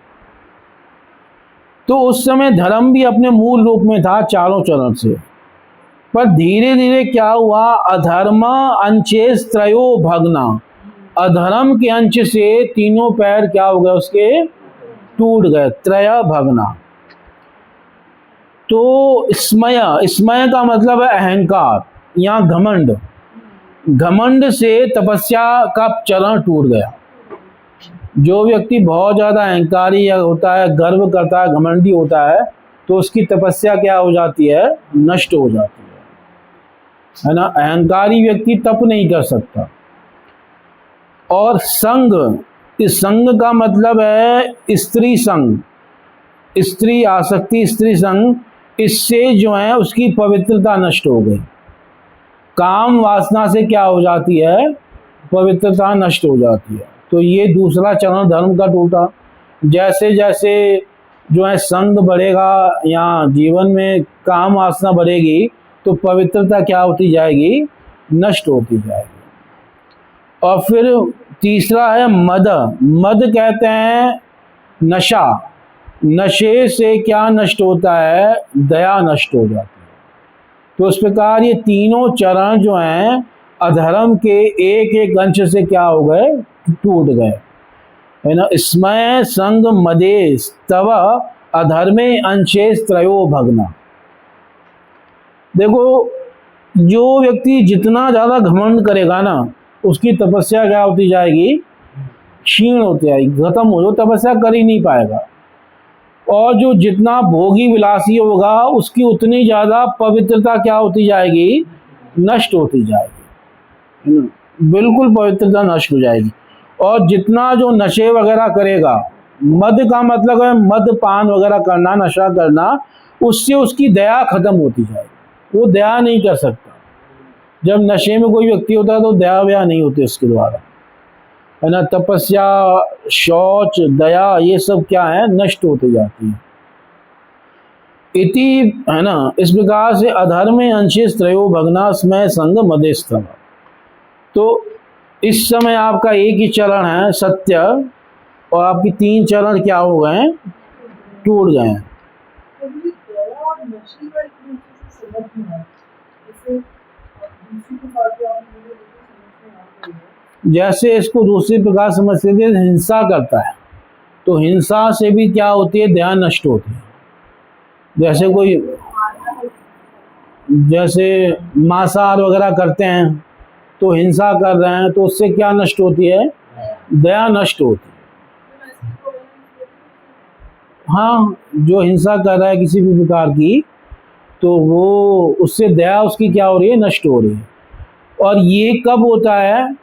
तो उस समय धर्म भी अपने मूल रूप में था 4 चरण से, पर धीरे धीरे क्या हुआ, अधर्म अंशेस त्रयो भग्ना, अधर्म के अंश से 3 पैर क्या हो गए, उसके टूट गए, त्रय भग्ना। तो स्मय, स्मय का मतलब है अहंकार या घमंड, घमंड से तपस्या का चरण टूट गया। जो व्यक्ति बहुत ज़्यादा अहंकारी होता है, गर्व करता है, घमंडी होता है, तो उसकी तपस्या क्या हो जाती है, नष्ट हो जाती है ना। अहंकारी व्यक्ति तप नहीं कर सकता। और संग, इस संग का मतलब है स्त्री संग, स्त्री आसक्ति, स्त्री संग, इससे जो है उसकी पवित्रता नष्ट हो गई। काम वासना से क्या हो जाती है, पवित्रता नष्ट हो जाती है। तो ये दूसरा चरण धर्म का टूटा। जैसे जैसे जो है संग बढ़ेगा या जीवन में काम वासना बढ़ेगी, तो पवित्रता क्या होती जाएगी, नष्ट होती जाएगी। और फिर तीसरा है मद। मद कहते हैं नशा, नशे से क्या नष्ट होता है, दया नष्ट हो जाती है। तो इस प्रकार ये 3 चरण जो हैं अधर्म के एक एक अंश से क्या हो गए, टूट गए, है ना। स्मय संग मदेश तव अधर्मे अंशेस त्रयो भग्ना। देखो, जो व्यक्ति जितना ज़्यादा घमंड करेगा ना, उसकी तपस्या क्या होती जाएगी, क्षीण होती जाएगी, खत्म हो, जो तपस्या कर ही नहीं पाएगा। और जो जितना भोगी विलासी होगा, उसकी उतनी ज़्यादा पवित्रता क्या होती जाएगी, नष्ट होती जाएगी, है ना, बिल्कुल पवित्रता नष्ट हो जाएगी। और जितना जो नशे वगैरह करेगा, मद का मतलब है मद पान वगैरह करना, नशा करना, उससे उसकी दया खत्म होती जाएगी, वो दया नहीं कर सकता। जब नशे में कोई व्यक्ति होता है तो दया व्या नहीं होती उसके द्वारा, है ना। तपस्या, शौच, दया, ये सब क्या है, नष्ट होते जाती है। इति, है ना। इस प्रकार से अधर्मे अंशेस त्रयो भग्ना स्मय संग मदेस्तव। तो इस समय आपका एक ही चरण है सत्य, और आपकी 3 चरण क्या हो गए हैं, टूट गए हैं। जैसे इसको दूसरी प्रकार समझते थे, हिंसा करता है, तो हिंसा से भी क्या होती है, दया नष्ट होती है। जैसे कोई, जैसे मांसाहार वगैरह करते हैं, तो हिंसा कर रहे हैं, तो उससे क्या नष्ट होती है, दया नष्ट होती है। हाँ, जो हिंसा कर रहा है किसी भी प्रकार की, तो वो उससे दया उसकी क्या हो रही है, नष्ट हो रही है। और ये कब होता है?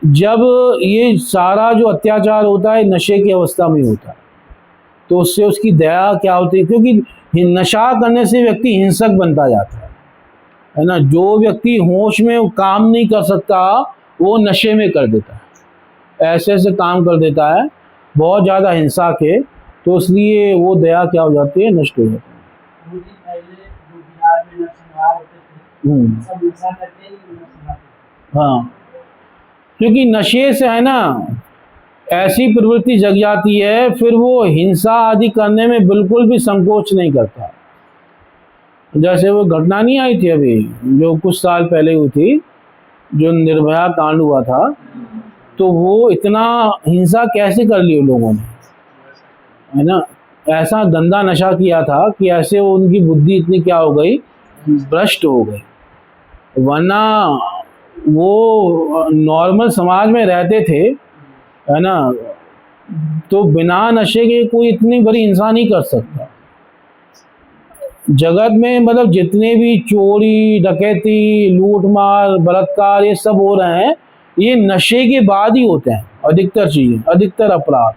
जब ये सारा जो अत्याचार होता है नशे की अवस्था में होता है, तो उससे उसकी दया क्या होती है? क्योंकि नशा करने से व्यक्ति हिंसक बनता जाता है ना। जो व्यक्ति होश में काम नहीं कर सकता वो नशे में कर देता है, ऐसे ऐसे काम कर देता है बहुत ज़्यादा हिंसा के, तो इसलिए वो दया क्या हो जाती है? नष्ट हो जाती है। मुझे पहले जो बिहार में नरसंहार होते थे, सब नशा करते ही नरसंहार करते हाँ, क्योंकि नशे से है ना ऐसी प्रवृत्ति जग जाती है, फिर वो हिंसा आदि करने में बिल्कुल भी संकोच नहीं करता। जैसे वो घटना नहीं आई थी अभी जो कुछ साल पहले हुई थी, जो निर्भया कांड हुआ था, तो वो इतना हिंसा कैसे कर ली उन लोगों ने, है ना। ऐसा गंदा नशा किया था कि ऐसे उनकी बुद्धि इतनी क्या हो गई, भ्रष्ट हो गई। वरना वो नॉर्मल समाज में रहते थे, है ना, तो बिना नशे के कोई इतनी बड़ी हिंसा नहीं कर सकता। जगत में मतलब जितने भी चोरी, डकैती, लूटमार, बलात्कार ये सब हो रहे हैं, ये नशे के बाद ही होते हैं। अधिकतर चीज़ें, अधिकतर अपराध,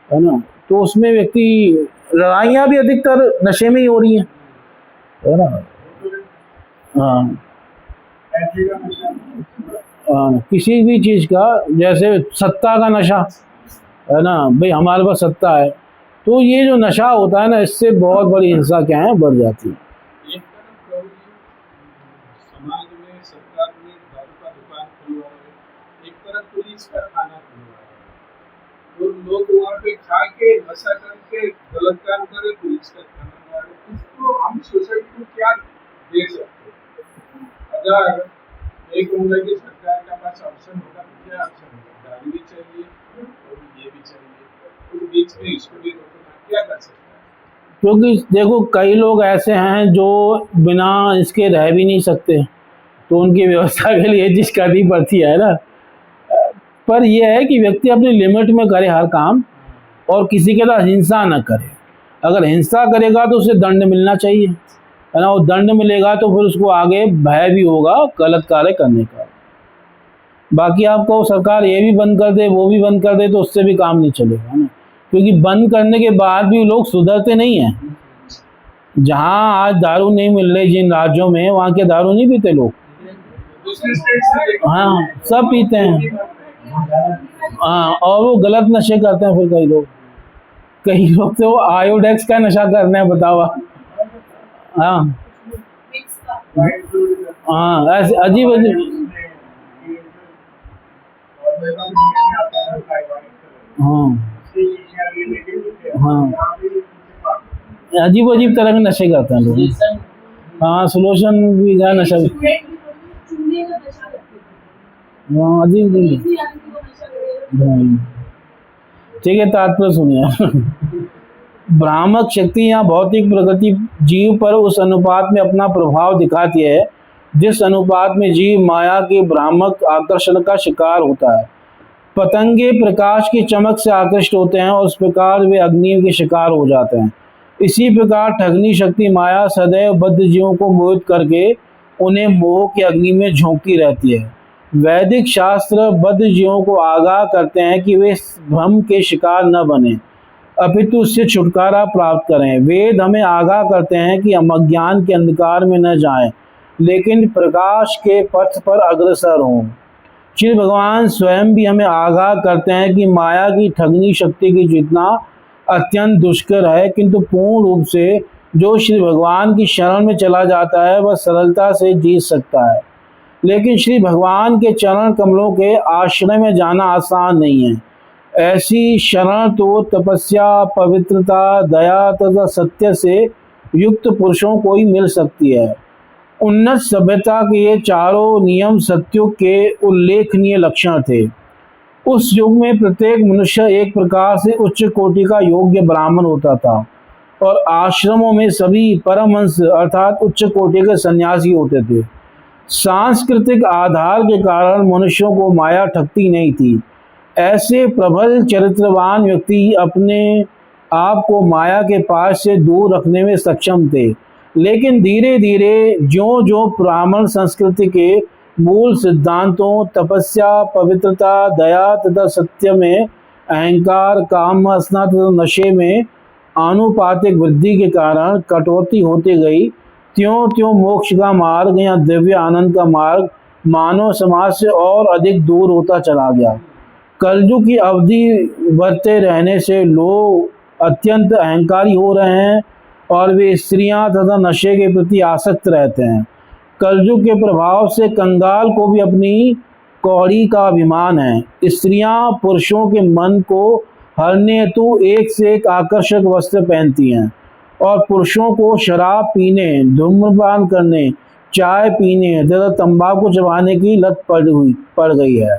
है ना, तो उसमें व्यक्ति, लड़ाइयाँ भी अधिकतर नशे में ही हो रही हैं, है ना। हाँ, किसी भी चीज़ का, जैसे सत्ता का नशा, है ना, भाई हमारे पास सत्ता है, तो ये जो नशा होता है ना, इससे बहुत बड़ी हिंसा क्या है, बढ़ जाती है। एक तरफ प्रभु जी समाज में सरकार ने दारू का दुकान खुलवा है, एक तरफ पुलिस का थाना खुलवा है, और लोग वहाँ पे खा के नशा करके गलत काम करे, पुलिस का थाना वाले, इसको हम सोसाइटी को क्या दे सकते हैं? अगर एक उम्र की सरकार का पास ऑप्शन होगा तो क्या ऑप्शन होगा? दारू भी चाहिए और ये भी चाहिए, तो बीच में इसको भी रोकना, क्या कर सकते हैं? क्योंकि देखो कई लोग ऐसे हैं जो बिना इसके रह भी नहीं सकते, तो उनकी व्यवस्था के लिए ये चीज़ करनी पड़ती है ना। पर यह है कि व्यक्ति अपनी लिमिट में करे हर काम, और किसी के साथ हिंसा न करे। अगर हिंसा करेगा तो उसे दंड मिलना चाहिए, है ना। वो दंड मिलेगा तो फिर उसको आगे भय भी होगा गलत कार्य करने का। बाकी आपको सरकार ये भी बंद कर दे, वो भी बंद कर दे, तो उससे भी काम नहीं चलेगा ना, क्योंकि बंद करने के बाद भी लोग सुधरते नहीं हैं। जहाँ आज दारू नहीं मिल रही जिन राज्यों में, वहाँ के दारू नहीं पीते लोग, दूसरे स्टेट से हाँ सब पीते हैं, हाँ, और वो गलत नशे करते हैं। फिर कई लोग तो आयोडेक्स का नशा करते हैं, बताओ आप। हाँ मिक्स का हाँ, ऐसे अजीब अजीब, हाँ हाँ, अजीब अजीब तरह के नशे करते हैं लोग। हैं। हाँ, सोल्यूशन भी का नशा भी, चूने का नशा करते थे, हाँ अजीब अजीब। इसी आदमी को नशा करेगा। ठीक है, तात्पर्य सुनिए। भ्रामक शक्ति या भौतिक प्रगति जीव पर उस अनुपात में अपना प्रभाव दिखाती है जिस अनुपात में जीव माया के भ्रामक आकर्षण का शिकार होता है। पतंगे प्रकाश की चमक से आकृष्ट होते हैं और उस प्रकार वे अग्नि के शिकार हो जाते हैं। इसी प्रकार ठगनी शक्ति माया सदैव बद्ध जीवों को मोहित करके उन्हें मोह की अग्नि में झोंकती रहती है। वैदिक शास्त्र बद्ध जीवों को आगाह करते हैं कि वे भ्रम के शिकार न बने, अपितु उससे छुटकारा प्राप्त करें। वेद हमें आगाह करते हैं कि हम अज्ञान के अंधकार में न जाएं, लेकिन प्रकाश के पथ पर अग्रसर हों। श्री भगवान स्वयं भी हमें आगाह करते हैं कि माया की ठगनी शक्ति की जितना अत्यंत दुष्कर है, किंतु पूर्ण रूप से जो श्री भगवान की शरण में चला जाता है वह सरलता से जीत सकता है। लेकिन श्री भगवान के चरण कमलों के आश्रय में जाना आसान नहीं है। ऐसी शरण तो तपस्या, पवित्रता, दया तथा सत्य से युक्त पुरुषों को ही मिल सकती है। उन्नत सभ्यता के ये चारों नियम सत्युग के उल्लेखनीय लक्षण थे। उस युग में प्रत्येक मनुष्य एक प्रकार से उच्च कोटि का योग्य ब्राह्मण होता था और आश्रमों में सभी परमहंस अर्थात उच्च कोटि के सन्यासी होते थे। सांस्कृतिक आधार के कारण मनुष्यों को माया ठगती नहीं थी। ऐसे प्रबल चरित्रवान व्यक्ति अपने आप को माया के पास से दूर रखने में सक्षम थे। लेकिन धीरे धीरे ज्यों ज्यों ब्राह्मण संस्कृति के मूल सिद्धांतों तपस्या, पवित्रता, दया तथा सत्य में अहंकार, काम वासना तथा नशे में आनुपातिक वृद्धि के कारण कटौती होती गई, त्यों त्यों मोक्ष का मार्ग या दिव्य आनंद का मार्ग मानव समाज से और अधिक दूर होता चला गया। कलयुग की अवधि बढ़ते रहने से लोग अत्यंत अहंकारी हो रहे हैं और वे स्त्रियां तथा नशे के प्रति आसक्त रहते हैं। कलयुग के प्रभाव से कंगाल को भी अपनी कौड़ी का अभिमान है। स्त्रियां पुरुषों के मन को हरने हेतु एक से एक आकर्षक वस्त्र पहनती हैं और पुरुषों को शराब पीने, धूम्रपान करने, चाय पीने तथा तंबाकू चबाने की लत पड़ गई है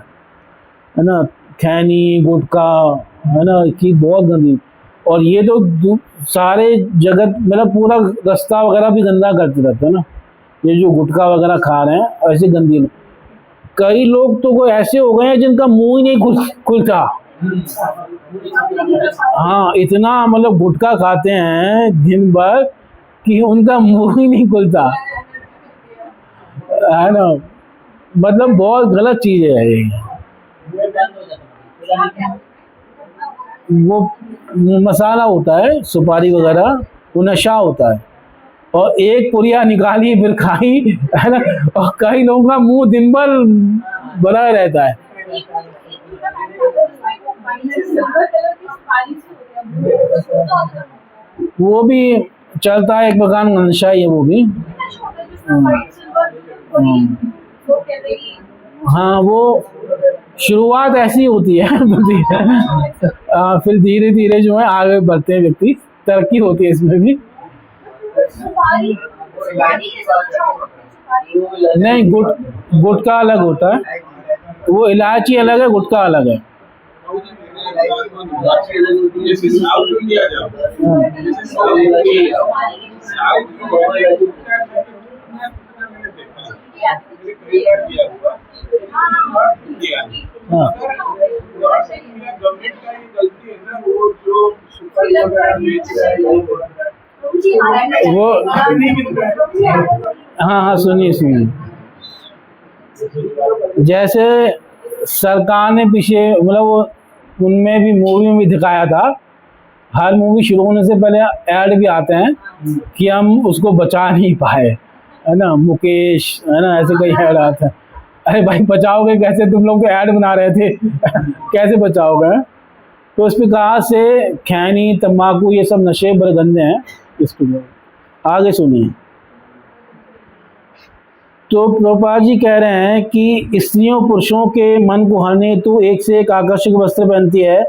ना। खैनी, गुटखा, है ना, की बहुत गंदी। और ये तो सारे जगत मतलब पूरा रास्ता वगैरह भी गंदा करते रहते हैं ना, ये जो गुटखा वगैरह खा रहे हैं ऐसे गंदी। कई लोग तो कोई ऐसे हो गए हैं जिनका मुंह ही नहीं खुलता। हाँ, इतना मतलब गुटखा खाते हैं दिन भर कि उनका मुंह ही नहीं खुलता, है ना। मतलब बहुत गलत चीज है ये। वो मसाला होता है, सुपारी वगैरह, वो नशा होता है। और एक पुड़िया निकाली फिर खाई, है ना। और कई लोगों का मुंह दिन भर भरा रहता है। वो भी चलता है, एक प्रकार का नशा ही है वो भी। हाँ, वो शुरुआत ऐसी होती है फिर धीरे धीरे जो है आगे बढ़ते हैं व्यक्ति, तरक्की होती है इसमें भी। नहीं, गुटखा अलग होता है, वो इलायची अलग है, गुटखा अलग है। वो हाँ हाँ, सुनिए सुनिए। जैसे सरकार ने पीछे मतलब वो उनमें भी मूवी में भी दिखाया था, हर मूवी शुरू होने से पहले ऐड भी आते हैं कि हम उसको बचा नहीं पाए, है ना। मुकेश, है ना, ऐसे कई ऐड आते हैं। अरे भाई बचाओगे कैसे, तुम लोग तो ऐड बना रहे थे कैसे बचाओगे। तो इस प्रकार से खैनी, तंबाकू, ये सब नशे बड़े गंदे हैं। इसको आगे सुनिए। तो प्रभुपाद जी कह रहे हैं कि स्त्रियों पुरुषों के मन को हरने हेतु एक से एक आकर्षक वस्त्र पहनती है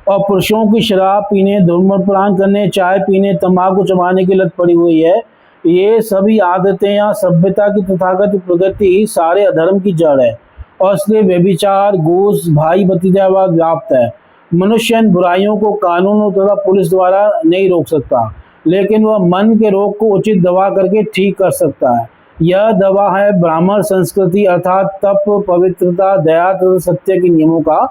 और पुरुषों की शराब पीने, धूम्रपान करने, चाय पीने, तंबाकू चबाने की लत पड़ी हुई है। ये सभी आदतें या सभ्यता की तथागत प्रगति सारे अधर्म की जड़ है और इसलिए व्यभिचार, घूस, भाई भतीजावाद व्याप्त है। मनुष्य इन बुराइयों को कानून तथा पुलिस द्वारा नहीं रोक सकता, लेकिन वह मन के रोग को उचित दवा करके ठीक कर सकता है। यह दवा है ब्राह्मण संस्कृति अर्थात तप, पवित्रता, दया तथा सत्य के नियमों का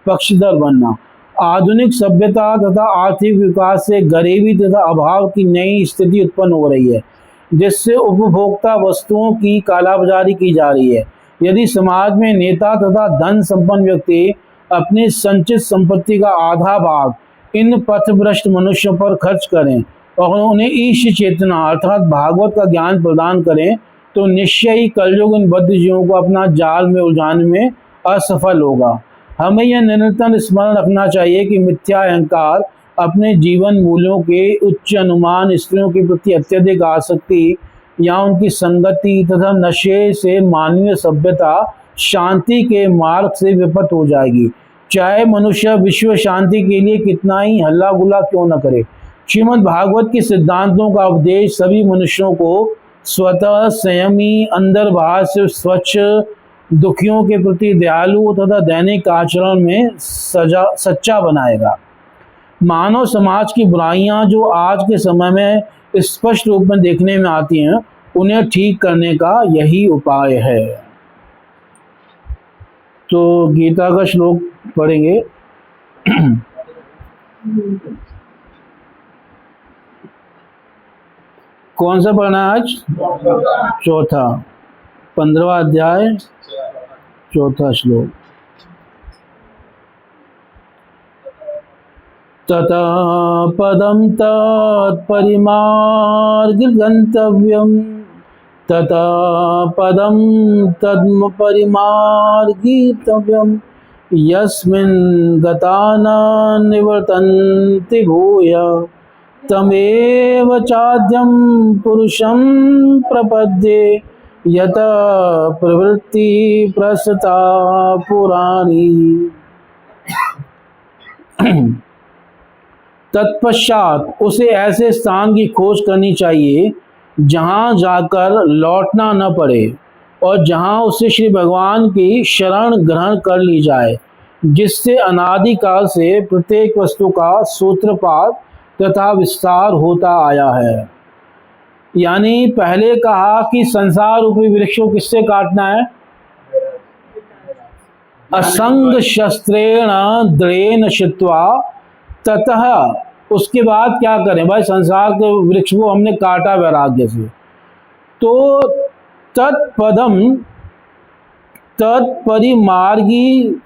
पक्षधर बनना। आधुनिक सभ्यता तथा आर्थिक विकास से गरीबी तथा अभाव की नई स्थिति उत्पन्न हो रही है, जिससे उपभोक्ता वस्तुओं की कालाबाजारी की जा रही है। यदि समाज में नेता तथा धन संपन्न व्यक्ति अपनी संचित संपत्ति का आधा भाग इन पथभ्रष्ट मनुष्यों पर खर्च करें और उन्हें ईश चेतना अर्थात भागवत का ज्ञान प्रदान करें, तो निश्चय ही कलयुग इन बद्ध जीवों को अपना जाल में उलझाने में असफल होगा। हमें यह निरंतर स्मरण रखना चाहिए कि मिथ्या अहंकार, अपने जीवन मूल्यों के उच्च अनुमान, स्त्रियों के प्रति अत्यधिक आसक्ति या उनकी संगति तथा नशे से मानवीय सभ्यता शांति के मार्ग से विपत हो जाएगी, चाहे मनुष्य विश्व शांति के लिए कितना ही हल्ला गुल्ला क्यों न करे। श्रीमद् भागवत के सिद्धांतों का उपदेश सभी मनुष्यों को स्वतः संयमी, अंदर बाहर से स्वच्छ, दुखियों के प्रति दयालु तथा दैनिक आचरण में सच्चा बनाएगा। मानव समाज की बुराइयां जो आज के समय में स्पष्ट रूप में देखने में आती हैं, उन्हें ठीक करने का यही उपाय है। तो गीता का श्लोक पढ़ेंगे। कौन सा पढ़ना है आज? चौथा। 15वां अध्याय 4था श्लोक। ततः पदं तत्परिमार्गगन्तव्यं ततः पदं तत्परिमार्गितव्यं यस्मिन् गता न निवर्तन्ति भूय तमेव चाद्यं पुरुषं प्रपद्ये यत प्रवृत्ति प्रसृता पुराणी। तत्पश्चात उसे ऐसे स्थान की खोज करनी चाहिए जहाँ जाकर लौटना न पड़े और जहाँ उसे श्री भगवान की शरण ग्रहण कर ली जाए, जिससे अनादिकाल से प्रत्येक वस्तु का सूत्रपात तथा विस्तार होता आया है। यानी पहले कहा कि संसार रूपी वृक्ष को किससे काटना है? असंग शस्त्रेण दृढ़ेन छित्त्वा। ततः उसके बाद क्या करें भाई? संसार के वृक्ष को हमने काटा वैराग्य से, तो तत्पदम तत्परिमार्गी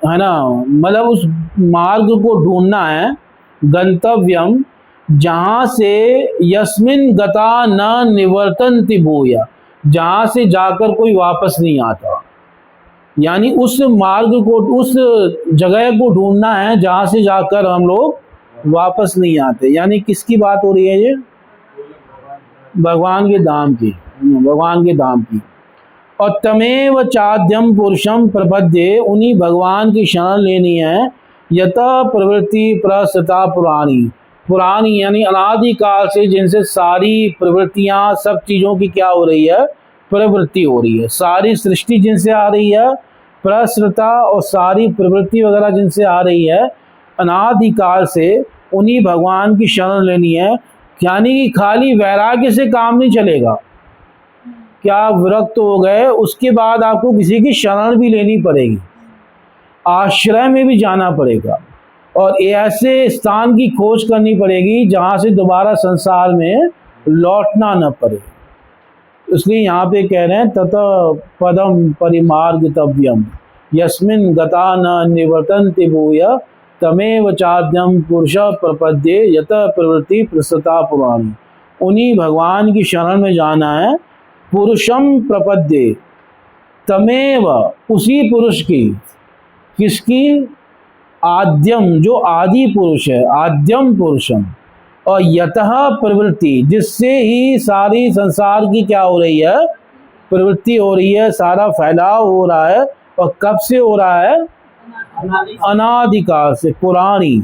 है ना, मतलब उस मार्ग को ढूंढना है। गंतव्यम जहाँ से यस्मिन गता न निवर्तन्ति भूया, जहाँ से जाकर कोई वापस नहीं आता। यानी उस मार्ग को, उस जगह को ढूंढना है जहाँ से जाकर हम लोग वापस नहीं आते। यानी किसकी बात हो रही है ये? भगवान के धाम की, भगवान के धाम की। और तमेव चाद्यम पुरुषम प्रपद्ये, उन्हीं भगवान की शरण लेनी है। यत प्रवृत्ति प्रसृता पुराणी, पुरानी यानी अनादिकाल से जिनसे सारी प्रवृत्तियाँ, सब चीज़ों की क्या हो रही है? प्रवृत्ति हो रही है। सारी सृष्टि जिनसे आ रही है प्रसृता, और सारी प्रवृत्ति वगैरह जिनसे आ रही है अनादिकाल से, उन्हीं भगवान की शरण लेनी है। यानी कि खाली वैराग्य से काम नहीं चलेगा। क्या विरक्त हो गए उसके बाद आपको किसी की शरण भी लेनी पड़ेगी, आश्रय में भी जाना पड़ेगा और ऐसे स्थान की खोज करनी पड़ेगी जहाँ से दोबारा संसार में लौटना न पड़े। इसलिए यहाँ पे कह रहे हैं ततः पदम परिमार्गितव्यम यस्मिन् गता न निवर्तन्ति भूय तमेव चाद्यम पुरुष प्रपद्ये यत प्रवृत्ति प्रसृता पुराणी। उन्हीं भगवान की शरण में जाना है। पुरुषम प्रपद्ये, तमेव उसी पुरुष की, किसकी? आद्यम, जो आदि पुरुष है, आद्यम पुरुषम। और यतः प्रवृत्ति, जिससे ही सारी संसार की क्या हो रही है? प्रवृत्ति हो रही है, सारा फैलाव हो रहा है। और कब से हो रहा है? अनादिकाल से, पुरानी।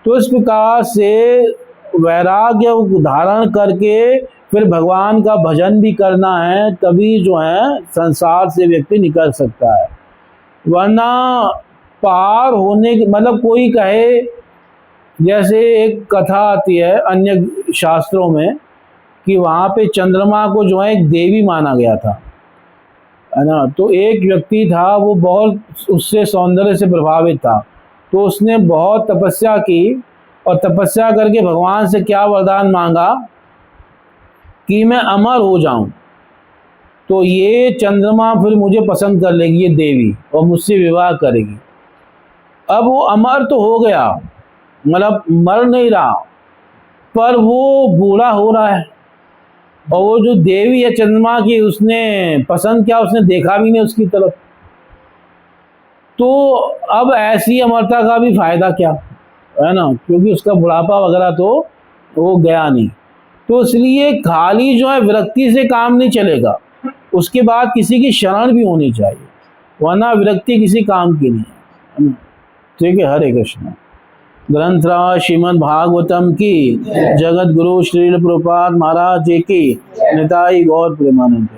तो इस प्रकार से वैराग्य धारण करके फिर भगवान का भजन भी करना है, तभी जो है संसार से व्यक्ति निकल सकता है। वरना पार होने के मतलब, कोई कहे, जैसे एक कथा आती है अन्य शास्त्रों में कि वहाँ पे चंद्रमा को जो है एक देवी माना गया था, है ना। तो एक व्यक्ति था, वो बहुत उससे सौंदर्य से प्रभावित था, तो उसने बहुत तपस्या की और तपस्या करके भगवान से क्या वरदान मांगा कि मैं अमर हो जाऊं, तो ये चंद्रमा फिर मुझे पसंद कर लेगी, ये देवी, और मुझसे विवाह करेगी। अब वो अमर तो हो गया, मतलब मर नहीं रहा, पर वो बूढ़ा हो रहा है। और वो जो देवी है चंद्रमा की, उसने पसंद किया, उसने देखा भी नहीं उसकी तरफ। तो अब ऐसी अमरता का भी फायदा क्या, है ना, क्योंकि उसका बुढ़ापा वगैरह तो वो गया नहीं। तो इसलिए खाली जो है विरक्ति से काम नहीं चलेगा, उसके बाद किसी की शरण भी होनी चाहिए, वरना विरक्ति किसी काम की नहीं है ना। ठीक है। हरे कृष्ण। ग्रंथराज श्रीमद् भागवतम की, जगत गुरु श्रील प्रभुपाद महाराज जी की, निताई गौर प्रेमानंद।